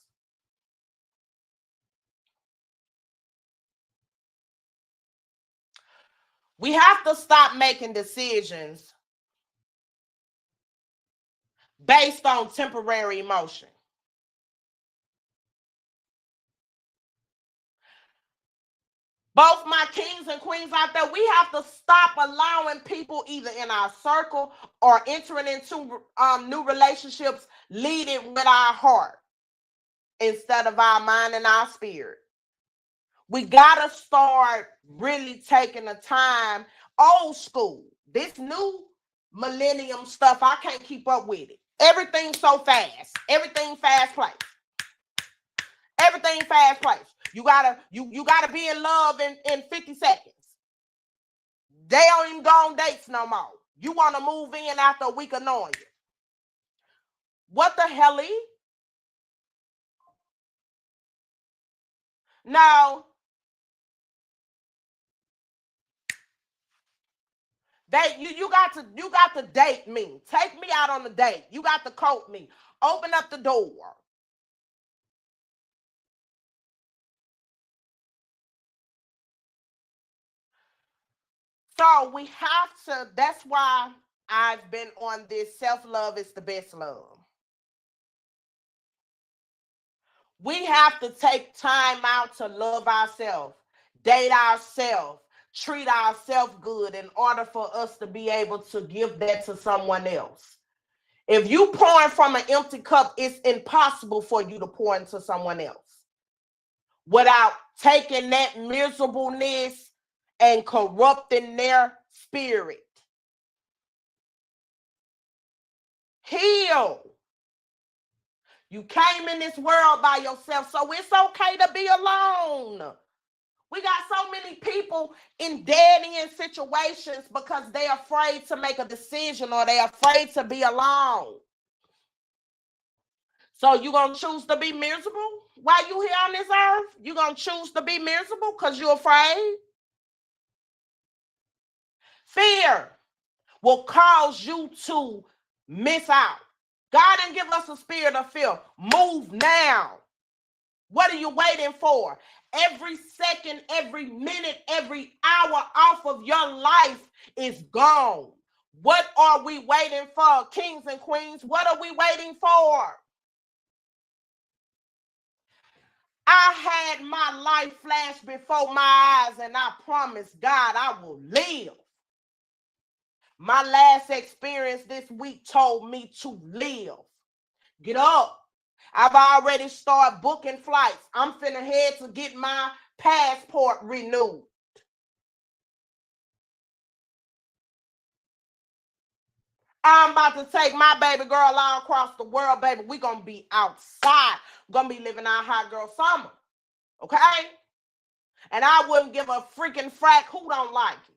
Speaker 2: We have to stop making decisions based on temporary emotion. Both my kings and queens out there, we have to stop allowing people either in our circle or entering into new relationships leading with our heart instead of our mind and our spirit. We got to start really taking the time. Old school, this new millennium stuff, I can't keep up with it. Everything's so fast. Everything fast place. Everything fast place. You gotta be in love in 50 seconds. They don't even go on dates no more. You want to move in after a week of knowing you. What the hell? No. You got to date me. Take me out on a date. You got to court me. Open up the door. So we have to, that's why I've been on this self-love is the best love. We have to take time out to love ourselves, date ourselves, treat ourselves good in order for us to be able to give that to someone else. If you pouring from an empty cup, it's impossible for you to pour into someone else without taking that miserableness and corrupting their spirit. Heal. You came in this world by yourself, so it's okay to be alone. We got so many people in dead-end situations because they're afraid to make a decision or they're afraid to be alone. So you're going to choose to be miserable while you're here on this earth? You're going to choose to be miserable because you're afraid? Fear will cause you to miss out. God didn't give us a spirit of fear. Move now. What are you waiting for? Every second, every minute, every hour off of your life is gone. What are we waiting for, kings and queens? What are we waiting for? I had my life flash before my eyes, and I promise God I will live. My last experience this week told me to live. Get up. I've already started booking flights. I'm finna head to get my passport renewed. I'm about to take my baby girl all across the world, baby. We're going to be outside. We're going to be living our hot girl summer. Okay? And I wouldn't give a freaking frack who don't like it.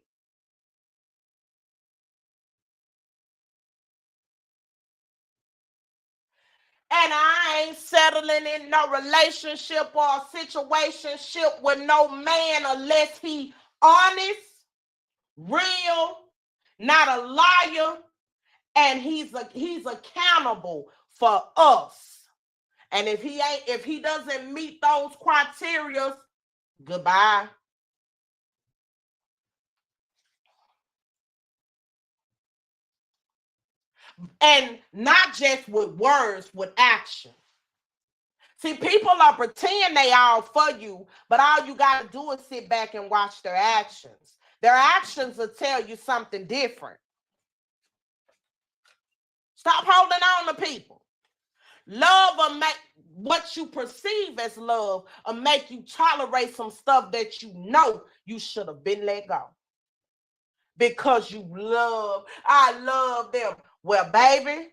Speaker 2: And I ain't settling in no relationship or situationship with no man unless he honest, real, not a liar, and he's accountable for us. And if he doesn't meet those criteria, goodbye. And not just with words, with action. See, people are pretending they all for you, but all you got to do is sit back and watch their actions. Their actions will tell you something different. Stop holding on to people. Love will make what you perceive as love or make you tolerate some stuff that you know you should have been let go. Because I love them. Well, baby,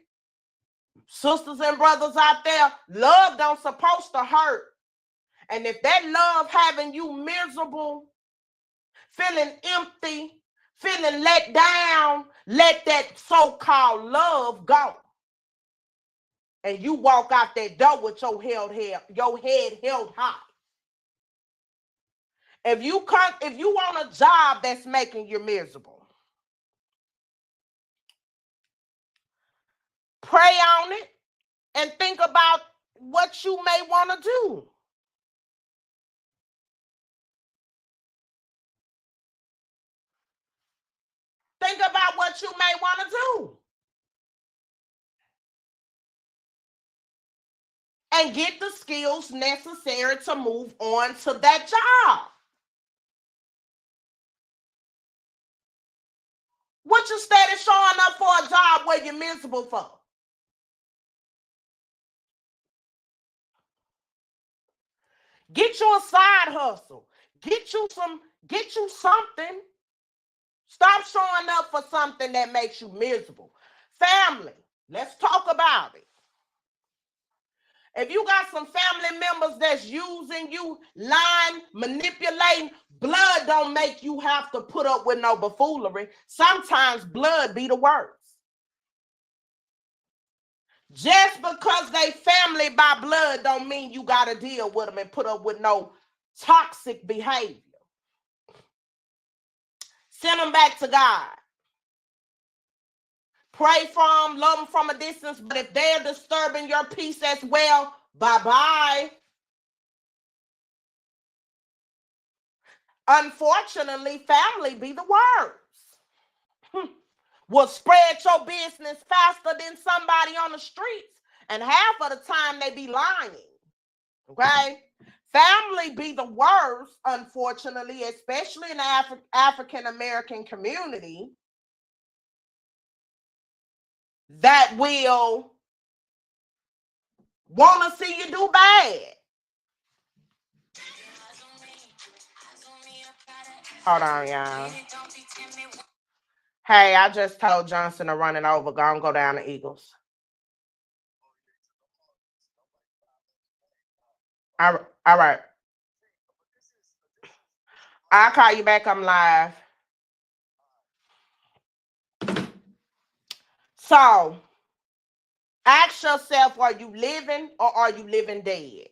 Speaker 2: sisters and brothers out there, love don't supposed to hurt. And if that love having you miserable, feeling empty, feeling let down, let that so-called love go. And you walk out that door with your head held high. If you want a job that's making you miserable, pray on it and think about what you may want to do. Think about what you may want to do. And get the skills necessary to move on to that job. What you steady showing up for a job where you're miserable for? Get you a side hustle. Get you something. Stop showing up for something that makes you miserable. Family, let's talk about it. If you got some family members that's using you, lying, manipulating, blood don't make you have to put up with no buffoonery. Sometimes blood be the worst. Just because they family by blood don't mean you got to deal with them and put up with no toxic behavior. Send them back to God. Pray for them, love them from a distance, but if they're disturbing your peace as well, bye-bye. Unfortunately, family be the worst. Will spread your business faster than somebody on the streets, and half of the time they be lying. Okay? Family be the worst, unfortunately, especially in the African-American community, that will want to see you do bad. Hold on, y'all. Hey, I just told Johnson to run it over. Go down the Eagles. All right. I'll call you back. I'm live. So, ask yourself, are you living or are you living dead?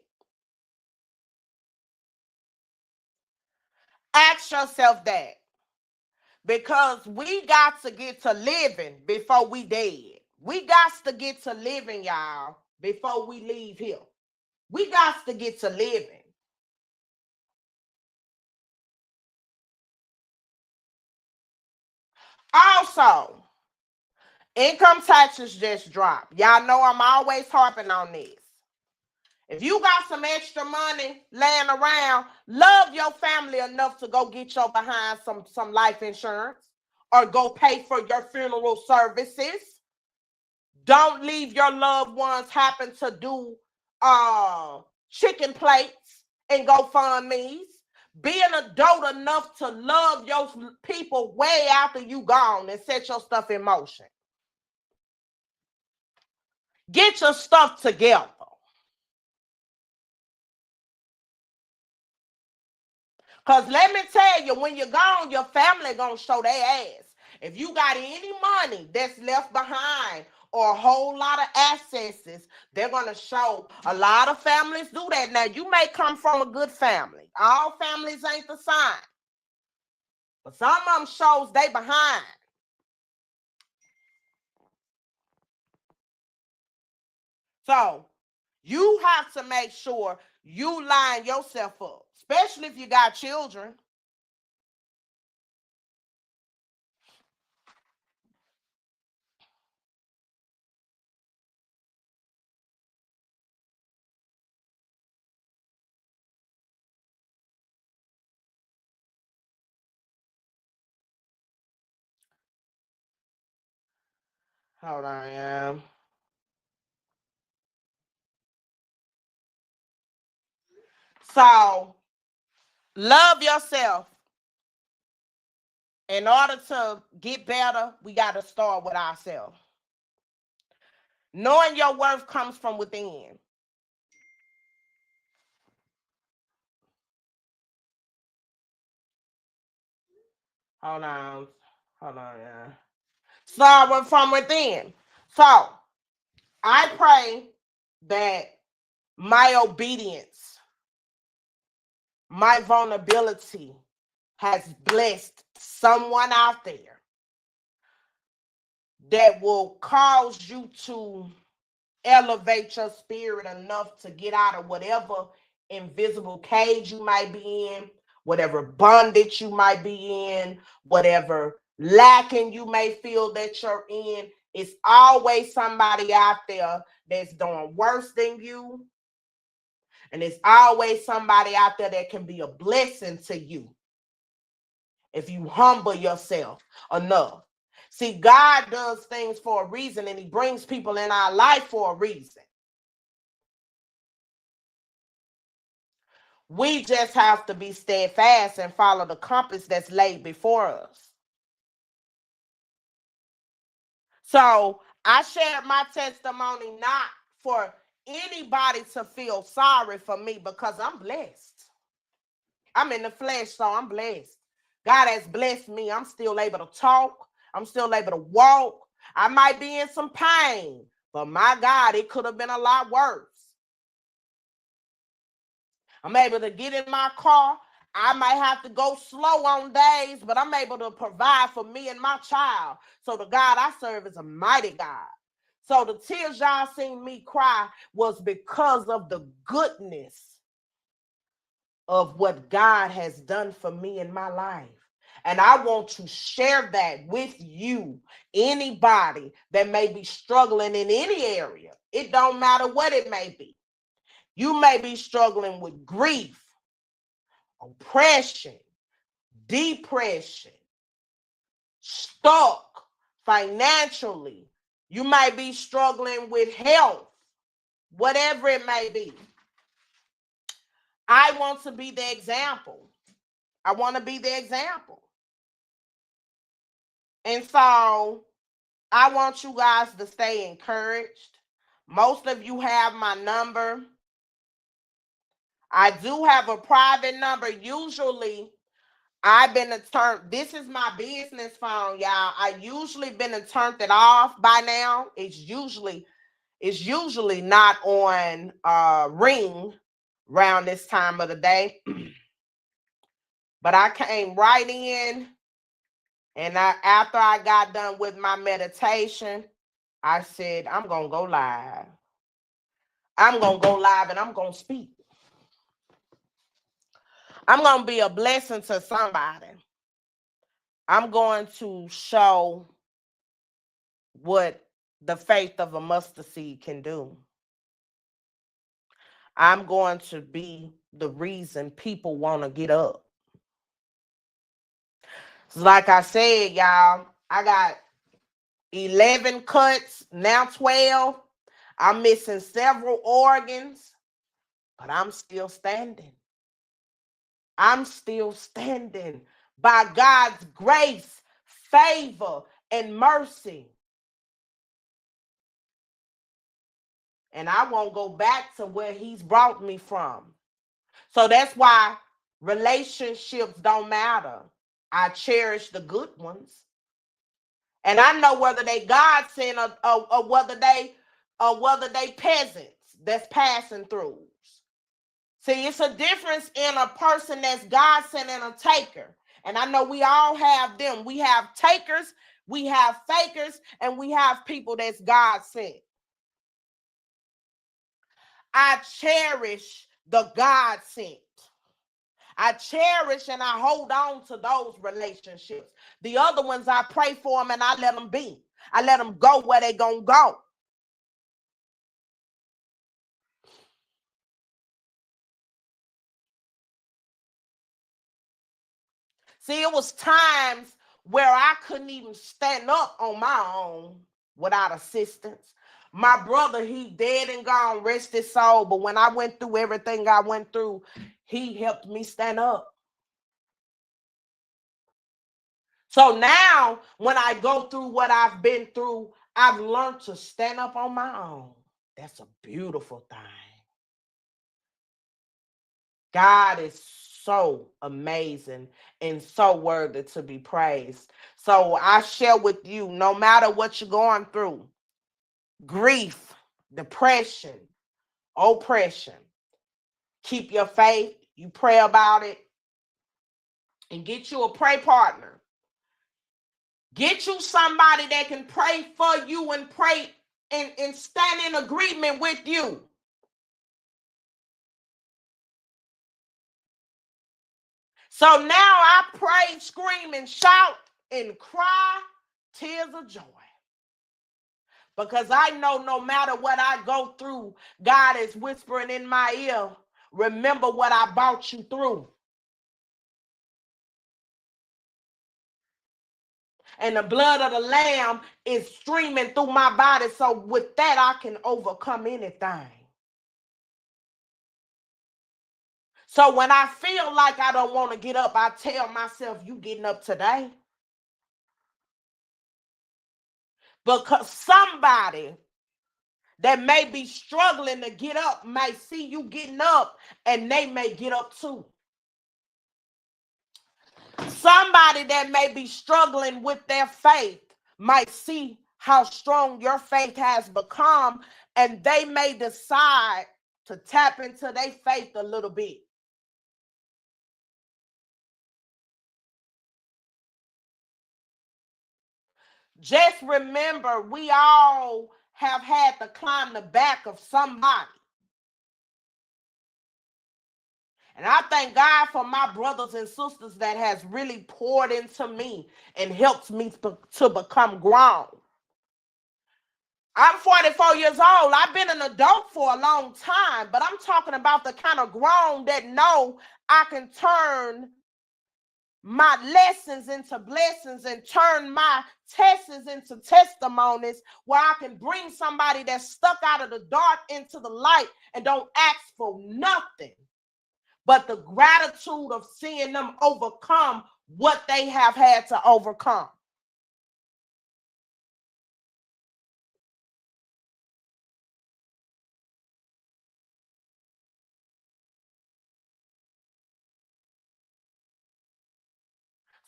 Speaker 2: Ask yourself that. Because we got to get to living before we dead. We got to get to living, y'all, before we leave here. We got to get to living. Also, income taxes just dropped. Y'all know I'm always harping on this. If you got some extra money laying around, love your family enough to go get your behind some life insurance or go pay for your funeral services. Don't leave your loved ones happen to do chicken plates and GoFundMe's. Be an adult enough to love your people way after you gone and set your stuff in motion. Get your stuff together. Because let me tell you, when you're gone, your family gonna show their ass. If you got any money that's left behind or a whole lot of assets, they're gonna show. A lot of families do that. Now, you may come from a good family. All families ain't the same. But some of them shows they behind. So, You have to make sure you line yourself up, especially if you got children. Hold on, yeah. So love yourself. In order to get better, we got to start with ourselves. Knowing your worth comes from within. Hold on. Hold on, yeah. Start from within. So I pray that my obedience, my vulnerability has blessed someone out there that will cause you to elevate your spirit enough to get out of whatever invisible cage you might be in, whatever bondage you might be in, whatever lacking you may feel that you're in. It's always somebody out there that's doing worse than you. And it's always somebody out there that can be a blessing to you if you humble yourself enough. See, God does things for a reason, and he brings people in our life for a reason. We just have to be steadfast and follow the compass that's laid before us. So I shared my testimony not for anybody to feel sorry for me, because I'm blessed. I'm in the flesh, so I'm blessed. God has blessed me. I'm still able to talk. I'm still able to walk. I might be in some pain, but my God, it could have been a lot worse. I'm able to get in my car. I might have to go slow on days, but I'm able to provide for me and my child. So the God I serve is a mighty God. So the tears y'all seen me cry was because of the goodness of what God has done for me in my life. And I want to share that with you, anybody that may be struggling in any area. It don't matter what it may be. You may be struggling with grief, oppression, depression, stuck financially. You might be struggling with health, whatever it may be. I want to be the example. I want to be the example. And so I want you guys to stay encouraged. Most of you have my number. I do have a private number. Usually, I've been turned. This is my business phone, y'all. I usually been turned it off by now. It's usually not on ring around this time of the day. But I came right in, and after I got done with my meditation, I said, I'm gonna go live. I'm gonna go live and I'm gonna speak. I'm gonna be a blessing to somebody. I'm going to show what the faith of a mustard seed can do. I'm going to be the reason people want to get up. Like I said, y'all, I got 11 cuts, now 12. I'm missing several organs, but I'm still standing. I'm still standing by God's grace, favor, and mercy. And I won't go back to where he's brought me from. So that's why relationships don't matter. I cherish the good ones. And I know whether they God sent or whether they peasants that's passing through. See, it's a difference in a person that's God sent and a taker. And I know we all have them. We have takers, we have fakers, and we have people that's God sent. I cherish the God sent. I cherish and I hold on to those relationships. The other ones, I pray for them and I let them be. I let them go where they gonna go. See, it was times where I couldn't even stand up on my own without assistance. My brother, he dead and gone, rest his soul. But when I went through everything I went through, he helped me stand up. So now, when I go through what I've been through, I've learned to stand up on my own. That's a beautiful thing. God is so amazing and so worthy to be praised. So I share with you, no matter what you're going through, grief, depression, oppression, keep your faith, you pray about it, and get you a pray partner. Get you somebody that can pray for you and pray and stand in agreement with you. So now I pray, scream, and shout and cry tears of joy. Because I know no matter what I go through, God is whispering in my ear, remember what I brought you through. And the blood of the Lamb is streaming through my body. So with that, I can overcome anything. So when I feel like I don't want to get up, I tell myself, you getting up today? Because somebody that may be struggling to get up may see you getting up and they may get up too. Somebody that may be struggling with their faith might see how strong your faith has become, and they may decide to tap into their faith a little bit. Just remember, we all have had to climb the back of somebody. And I thank God for my brothers and sisters that has really poured into me and helped me to become grown. I'm 44 years old. I've been an adult for a long time, but I'm talking about the kind of grown that know I can turn my lessons into blessings and turn my tests into testimonies, where I can bring somebody that's stuck out of the dark into the light and don't ask for nothing but the gratitude of seeing them overcome what they have had to overcome.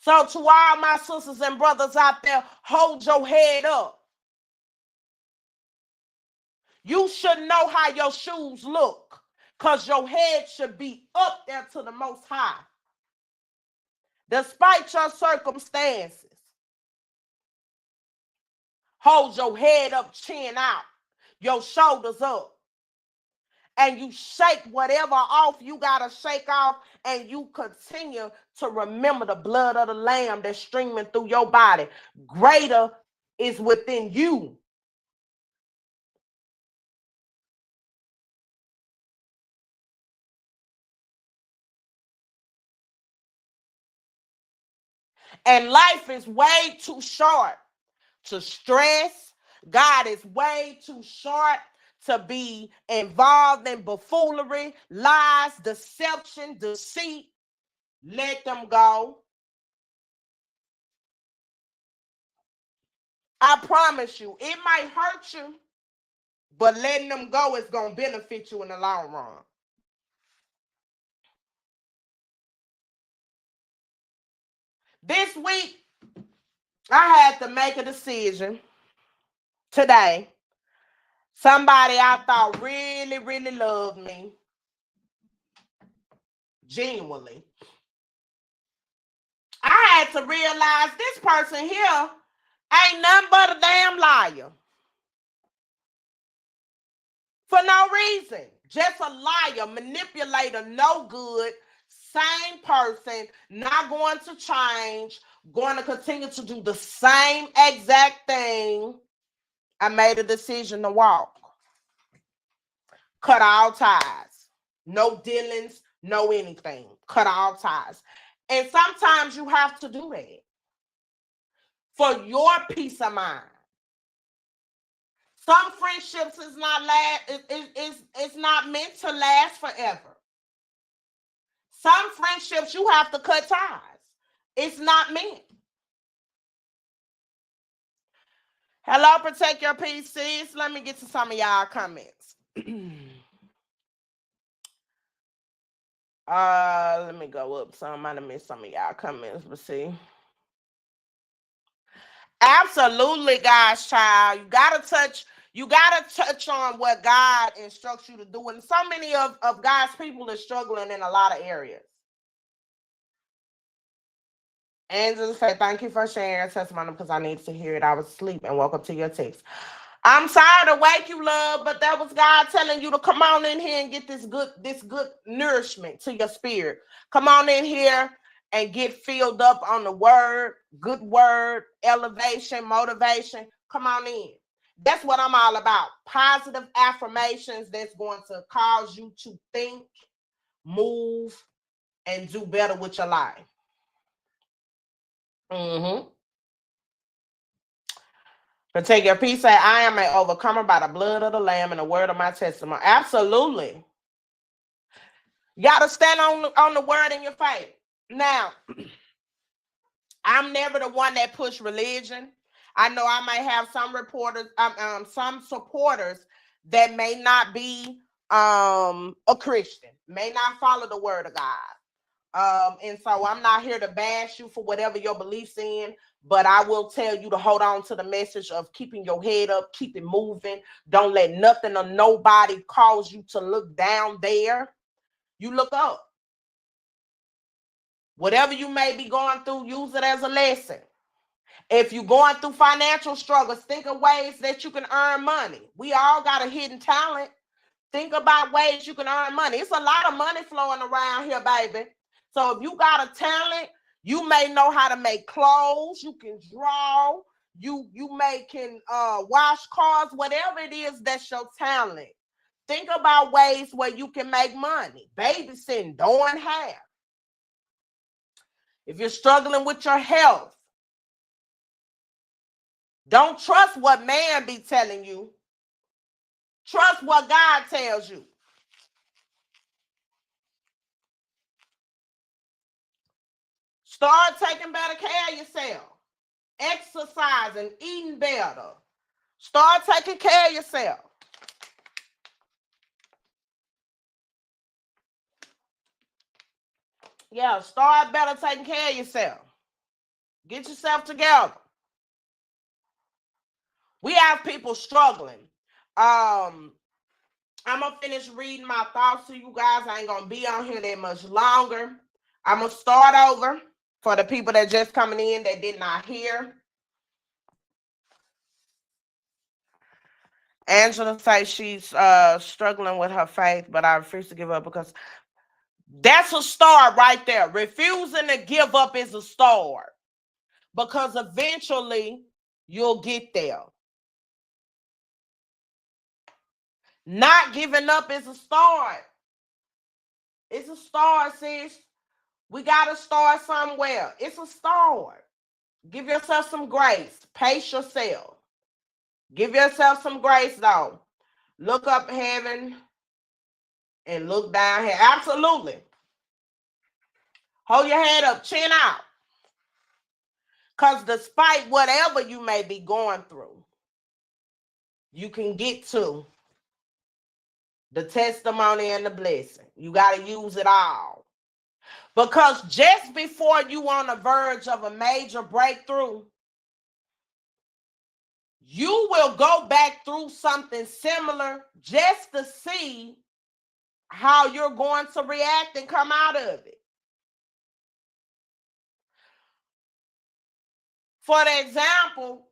Speaker 2: So to all my sisters and brothers out there, hold your head up. You should know how your shoes look, because your head should be up there to the Most High. Despite your circumstances, hold your head up, chin out, your shoulders up, and you shake whatever off you got to shake off, and you continue to remember the blood of the Lamb that's streaming through your body. Greater is within you. And life is way too short to stress. God is way too short to be involved in buffoonery, lies, deception, deceit. Let them go. I promise you, it might hurt you, but letting them go is going to benefit you in the long run. This week, I had to make a decision today. Somebody I thought really, really loved me, genuinely. I had to realize this person here ain't nothing but a damn liar. For no reason. Just a liar, manipulator, no good, same person, not going to change, going to continue to do the same exact thing. I made a decision to walk. Cut all ties. No dealings, no anything. Cut all ties. And sometimes you have to do that for your peace of mind. Some friendships is not it's not meant to last forever. Some friendships you have to cut ties. It's not meant. Hello, protect your peace, sis. Let me get to some of y'all comments. Let me go up. So I might have missed some of y'all comments, but see. Absolutely, God's child. You gotta touch on what God instructs you to do. And so many of God's people are struggling in a lot of areas. Angela said, thank you for sharing your testimony because I needed to hear it. I was asleep, and welcome to your text. I'm sorry to wake you, love, but that was God telling you to come on in here and get this good nourishment to your spirit. Come on in here and get filled up on the word, good word, elevation, motivation. Come on in. That's what I'm all about. Positive affirmations that's going to cause you to think, move, and do better with your life. Protect your peace. Say, I am an overcomer by the blood of the Lamb and the word of my testimony. Absolutely. You got to stand on the word in your faith. Now, I'm never the one that push religion. I know I might have some some supporters that may not be a Christian, may not follow the word of God. And so I'm not here to bash you for whatever your beliefs in, but I will tell you to hold on to the message of keeping your head up, keep it moving. Don't let nothing or nobody cause you to look down there. You look up. Whatever you may be going through, use it as a lesson. If you're going through financial struggles, think of ways that you can earn money. We all got a hidden talent. Think about ways you can earn money. It's a lot of money flowing around here, baby. So if you got a talent, you may know how to make clothes. You can draw. You can wash cars. Whatever it is, that's your talent. Think about ways where you can make money. Babysitting, doing hair. If you're struggling with your health, don't trust what man be telling you. Trust what God tells you. Start taking better care of yourself. Exercising, eating better. Start taking care of yourself. Yeah, start better taking care of yourself. Get yourself together. We have people struggling. I'm going to finish reading my thoughts to you guys. I ain't going to be on here that much longer. I'm going to start over for the people that just coming in that did not hear. Angela says she's struggling with her faith, but I refuse to give up because that's a start right there. Refusing to give up is a start because eventually you'll get there. Not giving up is a start. It's a start, sis. We got to start somewhere. It's a start. Give yourself some grace. Pace yourself. Give yourself some grace, though. Look up heaven and look down here. Absolutely. Hold your head up, chin out. Because despite whatever you may be going through, you can get to the testimony and the blessing. You got to use it all. Because just before you on the verge of a major breakthrough, you will go back through something similar just to see how you're going to react and come out of it. For example,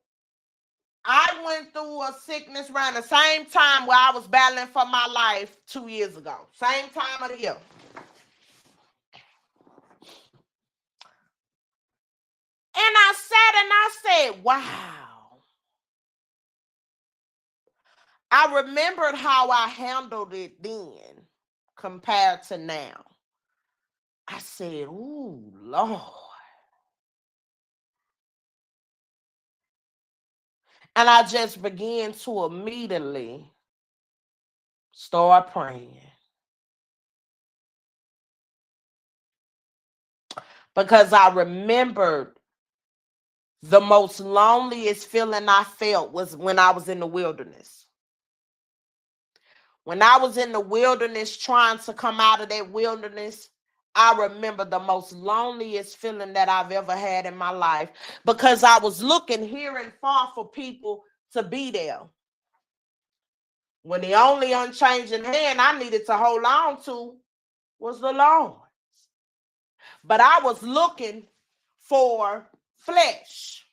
Speaker 2: I I went through a sickness around the same time where I was battling for my life 2 years ago. Same time of the year. And I sat and I said, wow. I remembered how I handled it then compared to now. I said, ooh, Lord. And I just began to immediately start praying. Because I remembered the most loneliest feeling I felt was when I was in the wilderness. When I was in the wilderness trying to come out of that wilderness, I remember the most loneliest feeling that I've ever had in my life because I was looking here and far for people to be there. When the only unchanging hand I needed to hold on to was the Lord. But I was looking for flesh.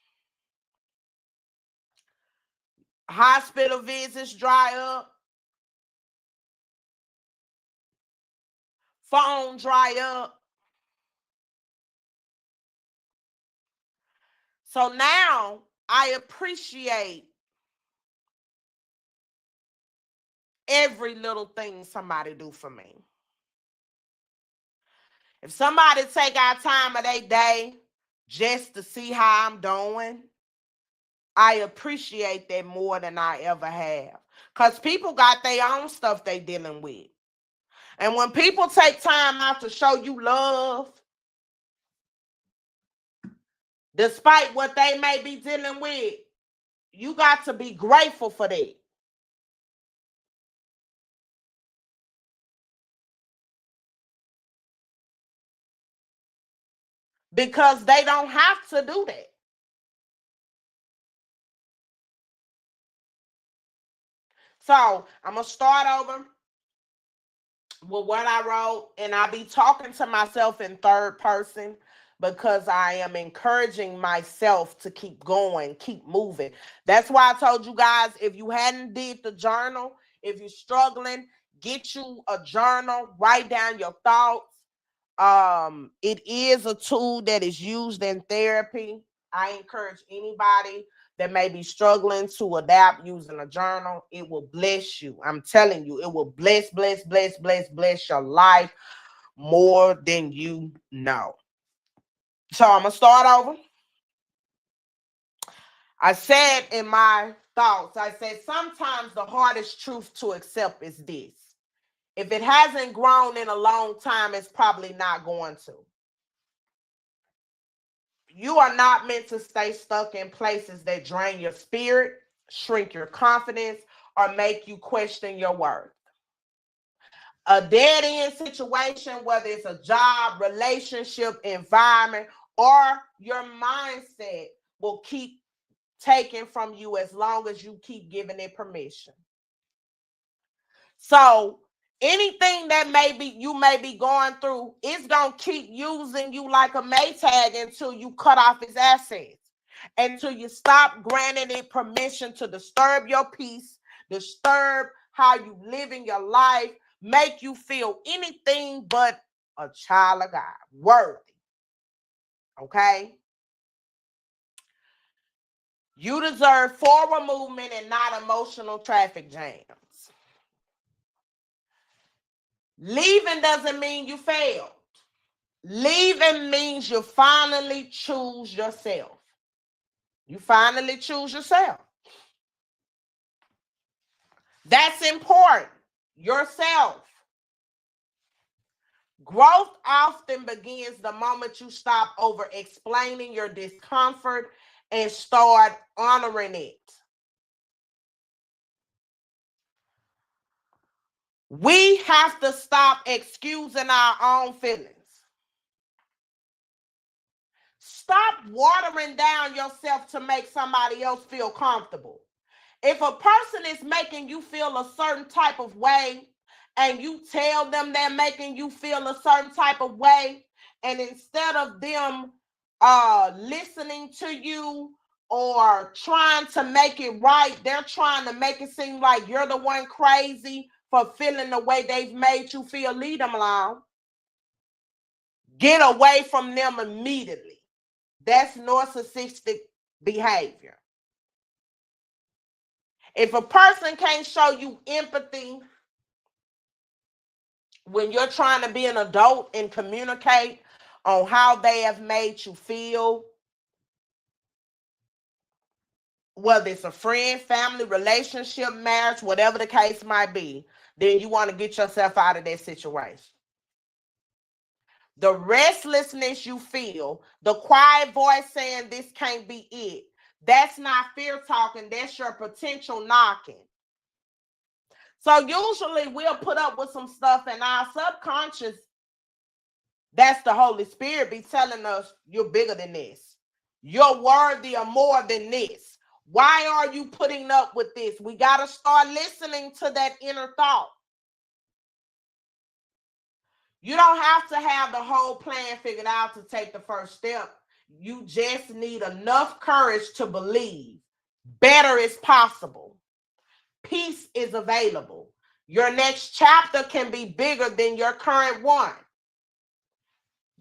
Speaker 2: Hospital visits dry up. Phone dry up. So now I appreciate every little thing somebody do for me. If somebody take our time of their day just to see how I'm doing, I appreciate that more than I ever have. Because people got their own stuff they dealing with. And when people take time out to show you love, despite what they may be dealing with, you got to be grateful for that. Because they don't have to do that. So I'm going to start over with what I wrote, and I'll be talking to myself in third person because I am encouraging myself to keep going, keep moving. That's why I told you guys, if you hadn't did the journal, if you're struggling, get you a journal, write down your thoughts. It is a tool that is used in therapy. I encourage anybody that may be struggling to adapt using a journal. It will bless you. I'm telling you, it will bless your life more than you know. So I'm going to start over. I said in my thoughts, I said, sometimes the hardest truth to accept is this. If it hasn't grown in a long time, it's probably not going to. You are not meant to stay stuck in places that drain your spirit, shrink your confidence, or make you question your worth. A dead end situation, whether it's a job, relationship, environment, or your mindset, will keep taken from you as long as you keep giving it permission. So anything that you may be going through, it's gonna keep using you like a Maytag until you cut off its assets, until you stop granting it permission to disturb your peace, disturb how you live in your life, make you feel anything but a child of God, worthy. Okay? You deserve forward movement and not emotional traffic jams. Leaving doesn't mean you failed. Leaving means you finally choose yourself. You finally choose yourself. That's important. Yourself. Growth often begins the moment you stop over explaining your discomfort and start honoring it. We have to stop excusing our own feelings. Stop watering down yourself to make somebody else feel comfortable. If a person is making you feel a certain type of way and you tell them they're making you feel a certain type of way, and instead of them listening to you or trying to make it right. They're trying to make it seem like you're the one crazy for feeling the way they've made you feel. Leave them alone. Get away from them immediately. That's narcissistic behavior. If a person can't show you empathy when you're trying to be an adult and communicate on how they have made you feel, whether it's a friend, family, relationship, marriage, whatever the case might be, then you want to get yourself out of that situation. The restlessness you feel, the quiet voice saying this can't be it, that's not fear talking, that's your potential knocking. So usually we'll put up with some stuff in our subconscious. That's the Holy Spirit be telling us, you're bigger than this. You're worthy of more than this. Why are you putting up with this? We got to start listening to that inner thought. You don't have to have the whole plan figured out to take the first step. You just need enough courage to believe better is possible. Peace is available. Your next chapter can be bigger than your current one.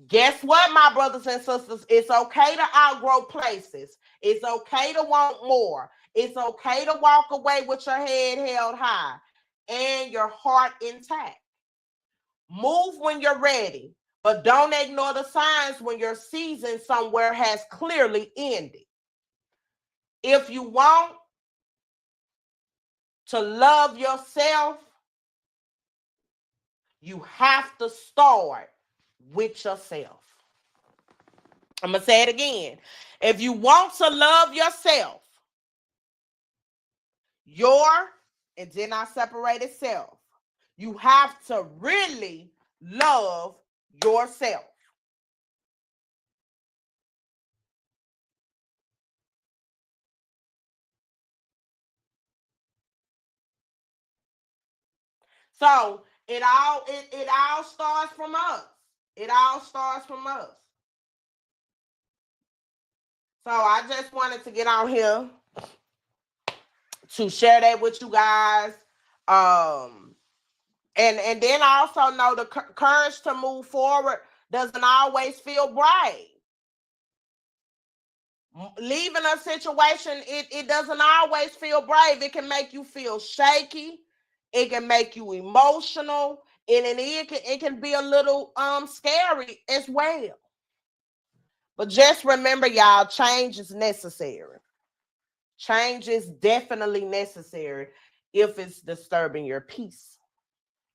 Speaker 2: Guess what, my brothers and sisters? It's okay to outgrow places. It's okay to want more. It's okay to walk away with your head held high and your heart intact. Move when you're ready, but don't ignore the signs when your season somewhere has clearly ended. If you want to love yourself, you have to start with yourself. I'm going to say it again. If you want to love yourself, and then I separated self, you have to really love yourself. So it all starts from us. It all starts from us. So I just wanted to get on here to share that with you guys. And then I also know the courage to move forward doesn't always feel brave. Leaving a situation, it doesn't always feel brave. It can make you feel shaky. It can make you emotional. And it can be a little scary as well. But just remember, y'all, change is necessary. Change is definitely necessary if it's disturbing your peace,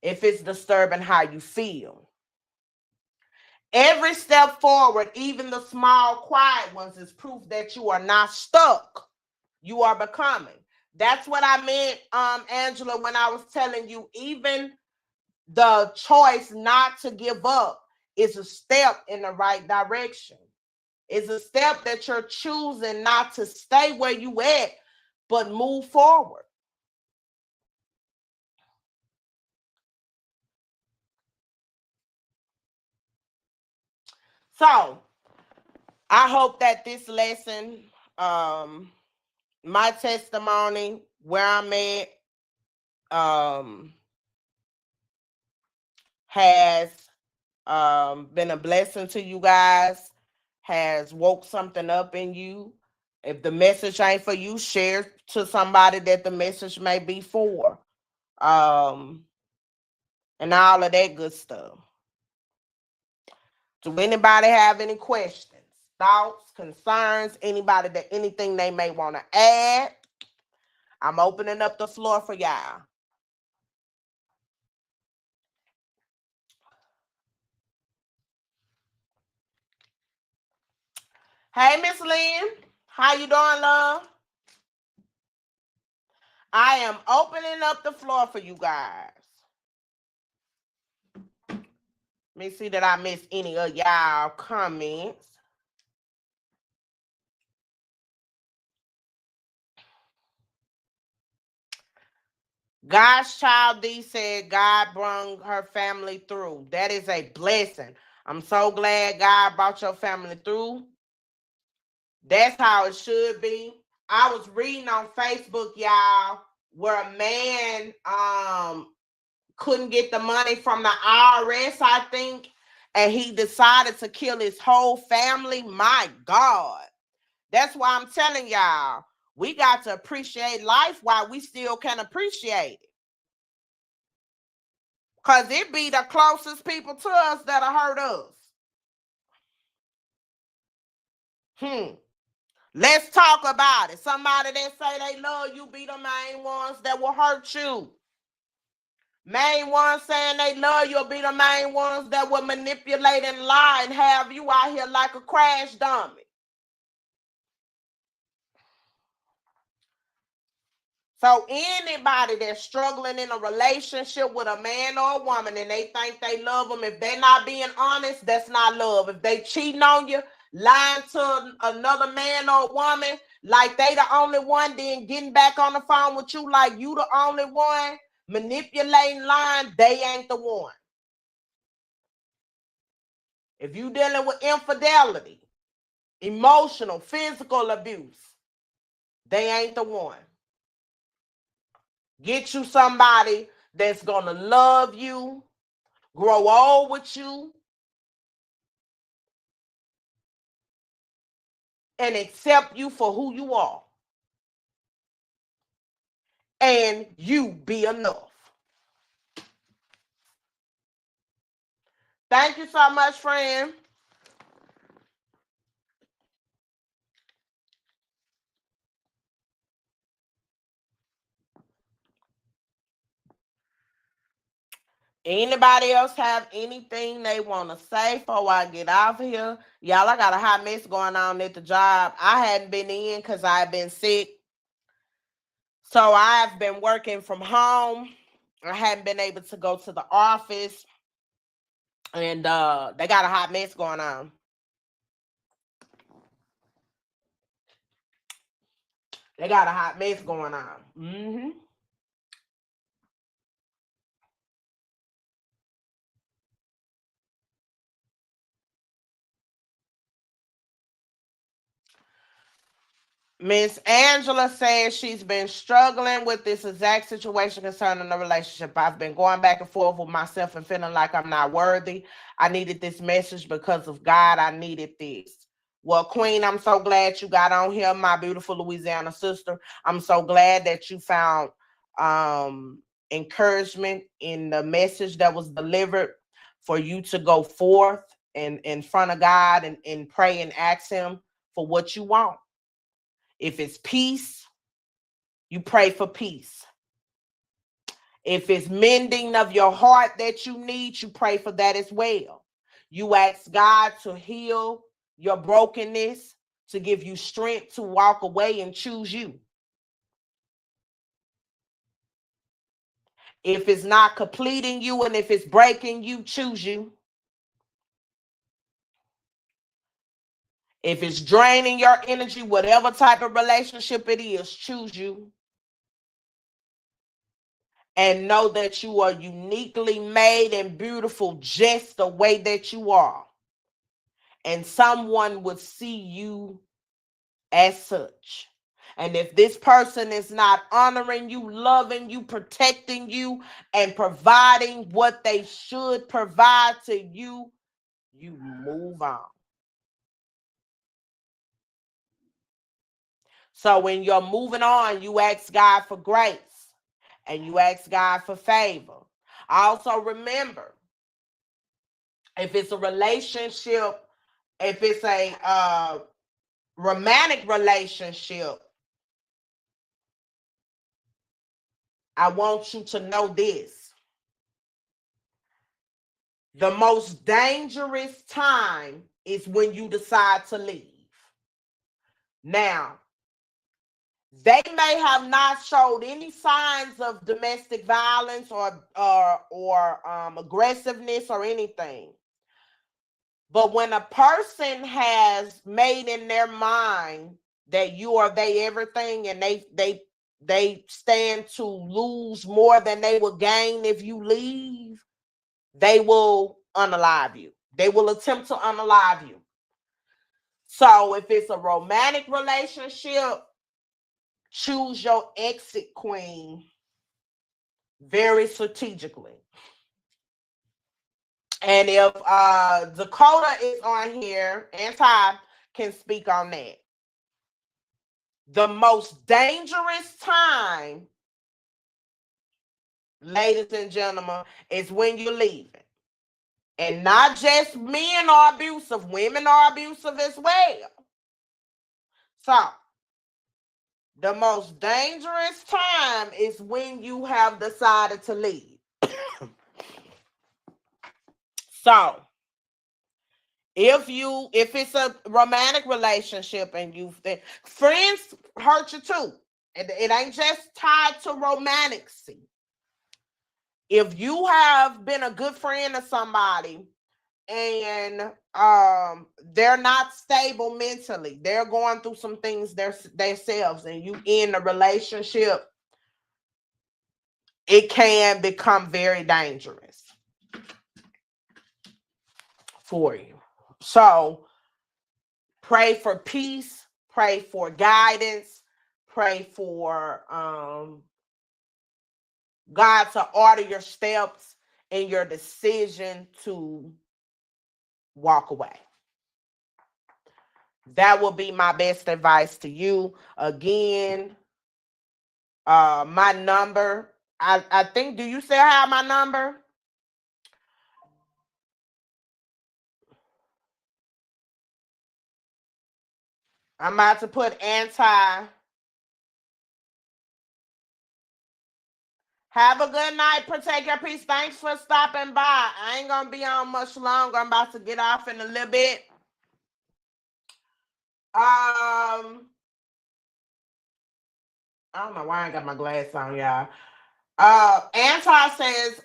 Speaker 2: if it's disturbing how you feel. Every step forward, even the small, quiet ones, is proof that you are not stuck. You are becoming. That's what I meant, Angela, when I was telling you, even the choice not to give up is a step in the right direction. It's a step that you're choosing not to stay where you at, but move forward. So I hope that this lesson, my testimony, where I'm at, has been a blessing to you guys, has woke something up in you. If the message ain't for you, share to somebody that the message may be for. And all of that good stuff. Do anybody have any questions, thoughts, concerns, anything they may want to add? I'm opening up the floor for y'all. Hey, Miss Lynn, how you doing, love? I am opening up the floor for you guys. Let me see that I missed any of y'all comments. God's child D said God brought her family through. That is a blessing. I'm so glad God brought your family through. That's how it should be. I was reading on Facebook, y'all, where a man couldn't get the money from the IRS, I think, and he decided to kill his whole family. My God. That's why I'm telling y'all, we got to appreciate life while we still can appreciate it. Because it be the closest people to us that'll hurt us. Let's talk about it. Somebody that say they love you be the main ones that will hurt you. Main ones saying they love you will be the main ones that will manipulate and lie and have you out here like a crash dummy. So anybody that's struggling in a relationship with a man or a woman and they think they love them, if they're not being honest, that's not love. If they cheating on you, lying to another man or woman, like they the only one, then getting back on the phone with you like you the only one, manipulating, lying, they ain't the one. If you dealing with infidelity, emotional, physical abuse, they ain't the one. Get you somebody that's gonna love you, grow old with you, and accept you for who you are. And you be enough. Thank you so much, friend. Anybody else have anything they want to say before I get off here? Y'all, I got a hot mess going on at the job. I hadn't been in because I've been sick. So I've been working from home. I hadn't been able to go to the office. And they got a hot mess going on. They got a hot mess going on. Mm-hmm. Miss Angela says she's been struggling with this exact situation concerning the relationship. I've been going back and forth with myself and feeling like I'm not worthy. I needed this message because of God. I needed this. Well, Queen, I'm so glad you got on here, my beautiful Louisiana sister. I'm so glad that you found encouragement in the message that was delivered for you to go forth and in front of God and pray and ask him for what you want. If it's peace, you pray for peace. If it's mending of your heart that you need, you pray for that as well. You ask God to heal your brokenness, to give you strength to walk away and choose you. If it's not completing you and if it's breaking you, choose you. If it's draining your energy, whatever type of relationship it is, choose you. And know that you are uniquely made and beautiful just the way that you are. And someone would see you as such. And if this person is not honoring you, loving you, protecting you, and providing what they should provide to you, you move on. So when you're moving on, you ask God for grace and you ask God for favor. Also remember, if it's a relationship, if it's a romantic relationship, I want you to know this. The most dangerous time is when you decide to leave. Now, they may have not showed any signs of domestic violence or aggressiveness or anything. But when a person has made in their mind that you are they everything and they stand to lose more than they will gain if you leave, they will unalive you. They will attempt to unalive you. So if it's a romantic relationship, choose your exit queen very strategically. And if Dakota is on here and Ty can speak on that. The most dangerous time, ladies and gentlemen, is when you're leaving. And not just men are abusive, women are abusive as well. So the most dangerous time is when you have decided to leave. So if it's a romantic relationship and friends hurt you too. It ain't just tied to romanticy. If you have been a good friend to somebody and they're not stable mentally, they're going through some things themselves, and you in a relationship, it can become very dangerous for you. So pray for peace, pray for guidance, pray for God to order your steps and your decision to walk away. That will be my best advice to you. Again, my number, I think, do you still have my number? I'm about to put anti. Have a good night. Protect your peace. Thanks for stopping by. I ain't gonna be on much longer. I'm about to get off in a little bit. I don't know why I ain't got my glass on, y'all. Anti says,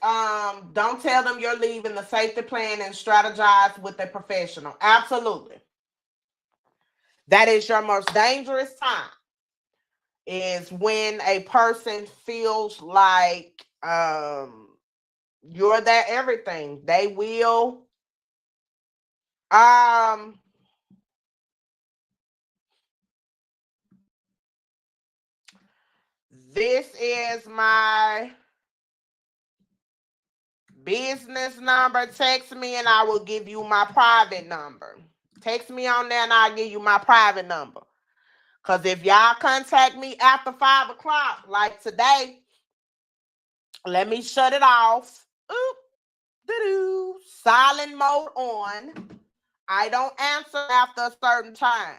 Speaker 2: don't tell them you're leaving, the safety plan, and strategize with a professional. Absolutely. That is your most dangerous time, is when a person feels like you're their everything. They will this is my business number. Text me and I will give you my private number. Text me on there and I'll give you my private number. Because if y'all contact me after 5 o'clock, like today, let me shut it off. Oop, doo-doo. Silent mode on. I don't answer after a certain time.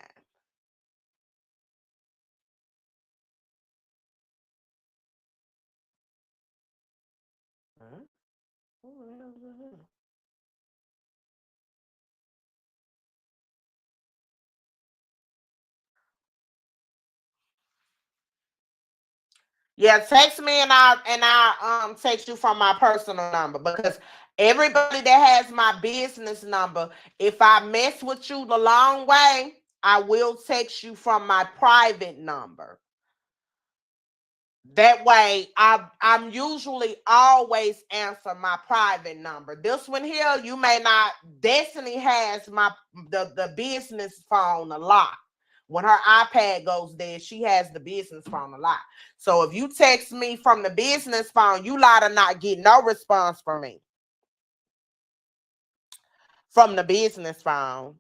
Speaker 2: Yeah, text me and I'll text you from my personal number, because everybody that has my business number, if I mess with you the long way, I will text you from my private number. That way, I'm usually always answer my private number. This one here, you may not. Destiny has the business phone a lot. When her iPad goes dead, she has the business phone a lot. So if you text me from the business phone, you lie to not get no response from me from the business phone.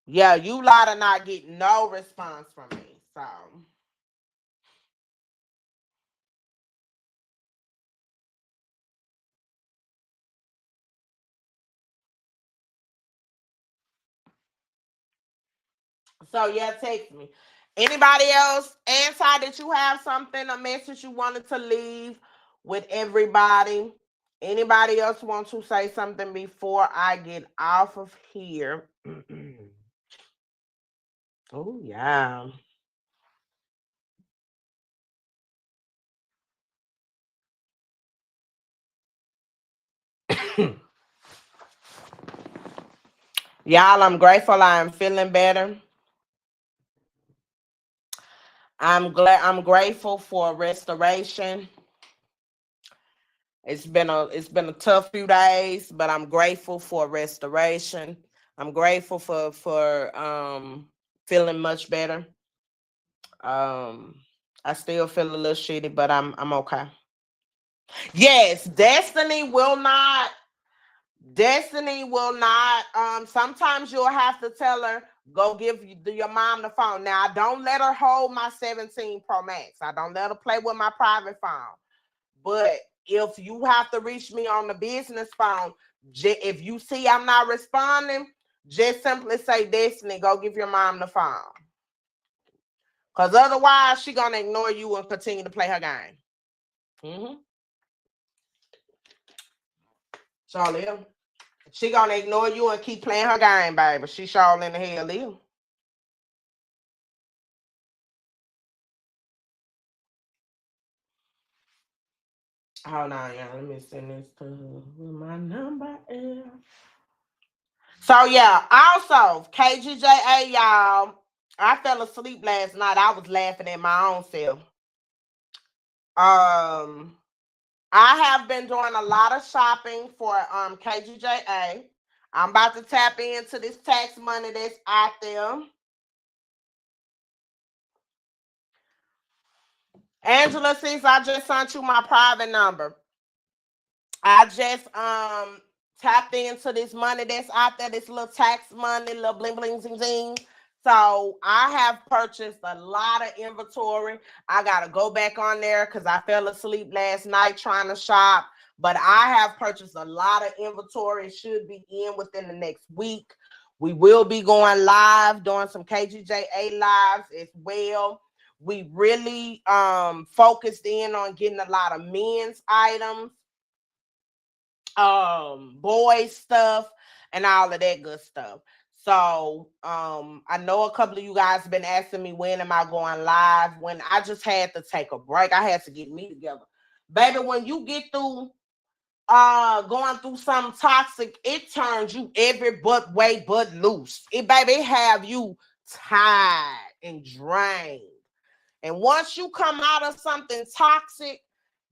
Speaker 2: Yeah, you lie to not get no response from me. So yeah, text me. Anybody else, Anti, that you have something, a message you wanted to leave with everybody? Anybody else want to say something before I get off of here? Oh yeah. Y'all, I'm grateful. I am feeling better. I'm grateful for restoration. It's been a tough few days, but I'm grateful for restoration. I'm grateful for feeling much better. Um, I still feel a little shitty, but I'm okay. Yes, Destiny will not. Sometimes you'll have to tell her, go give your mom the phone. Now, I don't let her hold my 17 Pro Max. I don't let her play with my private phone. But if you have to reach me on the business phone, if you see I'm not responding, just simply say, Destiny, go give your mom the phone. Because otherwise, she's going to ignore you and continue to play her game. Mm-hmm. Charlie, she going to ignore you and keep playing her game, baby. She sure in the hell is. Hold on, y'all. Let me send this to her with my number. So, yeah. Also, KGJA, y'all. I fell asleep last night. I was laughing at my own self. I have been doing a lot of shopping for KGJA. I'm about to tap into this tax money that's out there. Angela, since I just sent you my private number, I just tapped into this money that's out there, this little tax money, little bling bling zing zing. So I have purchased a lot of inventory. I gotta go back on there because I fell asleep last night trying to shop. But I have purchased a lot of inventory. It should be in within the next week. We will be going live, doing some KGJA lives as well. We really focused in on getting a lot of men's items, boys stuff, and all of that good stuff. So I know a couple of you guys have been asking me when am I going live. When I just had to take a break, I had to get me together, baby. When you get through going through something toxic, it turns you every way but loose. It, baby, it have you tired and drained. And once you come out of something toxic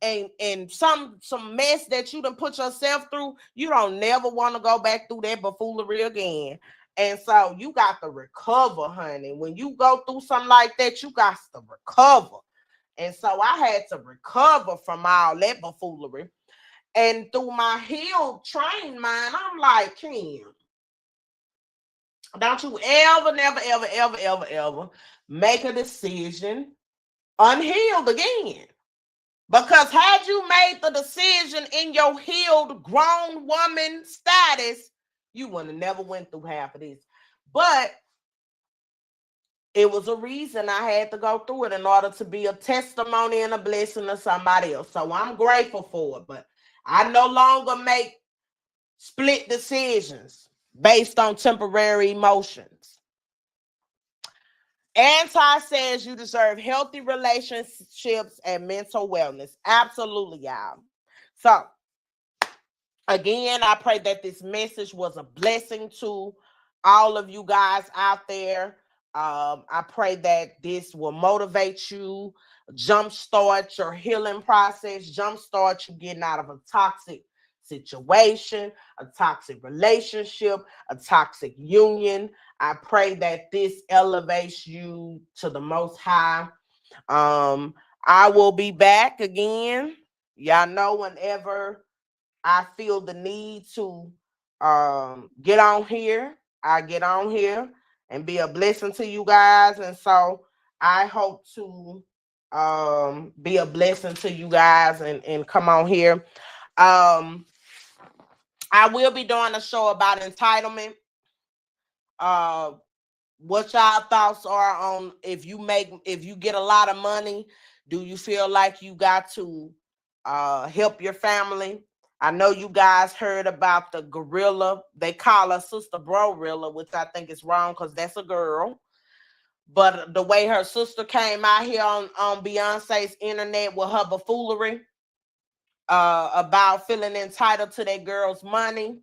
Speaker 2: and some mess that you done put yourself through, you don't never want to go back through that buffoonery again. And so you got to recover, honey. When you go through something like that, you got to recover. And so I had to recover from all that buffoonery. And through my healed, trained mind, I'm like, Kim, don't you ever, never, ever, ever, ever, ever make a decision unhealed again. Because had you made the decision in your healed grown woman status, you would have never went through half of this. But it was a reason I had to go through it in order to be a testimony and a blessing to somebody else. So I'm grateful for it. But I no longer make split decisions based on temporary emotions. Anti says you deserve healthy relationships and mental wellness. Absolutely, y'all. So, again, I pray that this message was a blessing to all of you guys out there. I pray that this will motivate you, jumpstart your healing process, jumpstart you getting out of a toxic situation, a toxic relationship, a toxic union. I pray that this elevates you to the most high. I will be back again. Y'all know whenever I feel the need to get on here, I get on here and be a blessing to you guys. And so I hope to be a blessing to you guys and come on here. I will be doing a show about entitlement. What y'all thoughts are on if you get a lot of money, do you feel like you got to help your family? I know you guys heard about the gorilla. They call her Sister Bro-rilla, which I think is wrong because that's a girl. But the way her sister came out here on Beyonce's internet with her buffoonery about feeling entitled to that girl's money.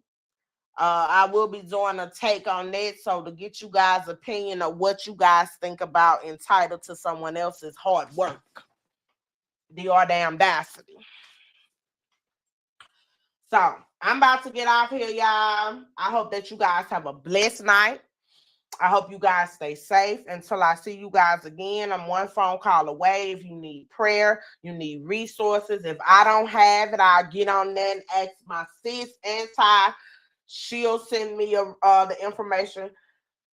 Speaker 2: I will be doing a take on that. So to get you guys' opinion of what you guys think about entitled to someone else's hard work. The audacity. So I'm about to get off here, y'all. I hope that you guys have a blessed night. I hope you guys stay safe until I see you guys again. I'm one phone call away. If you need prayer, you need resources. If I don't have it, I'll get on there and ask my sis and Ty. She'll send me the information.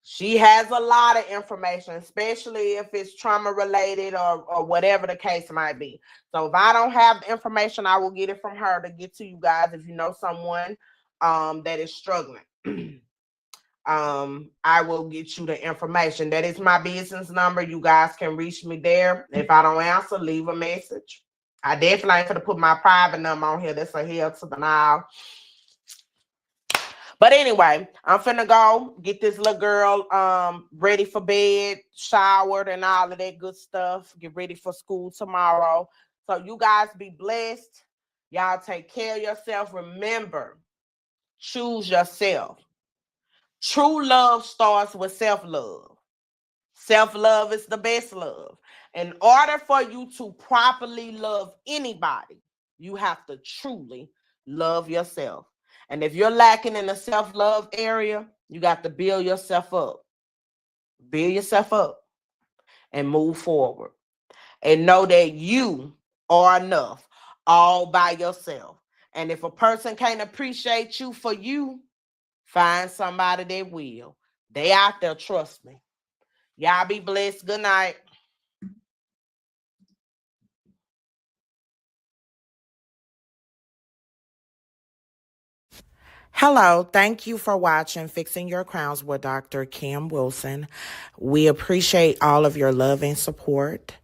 Speaker 2: She has a lot of information, especially if it's trauma related or whatever the case might be. So if I don't have the information, I will get it from her to get to you guys if you know someone that is struggling. I will get you the information. That is my business number. You guys can reach me there. If I don't answer, leave a message. I definitely ain't gonna put my private number on here. That's a hell to the now. But anyway, I'm finna go get this little girl ready for bed, showered, and all of that good stuff. Get ready for school tomorrow. So you guys be blessed. Y'all take care of yourself. Remember, choose yourself. True love starts with self-love. Self-love is the best love. In order for you to properly love anybody, you have to truly love yourself. And if you're lacking in the self-love area, you got to build yourself up. Build yourself up and move forward. And know that you are enough all by yourself. And if a person can't appreciate you for you, find somebody that will. They out there, trust me. Y'all be blessed. Good night. Hello, thank you for watching Fixing Your Crowns with Dr. Kim Wilson. We appreciate all of your love and support.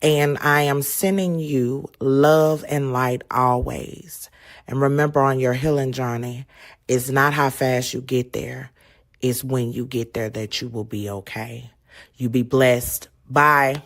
Speaker 2: And I am sending you love and light always. And remember, on your healing journey, it's not how fast you get there. It's when you get there that you will be okay. You be blessed. Bye.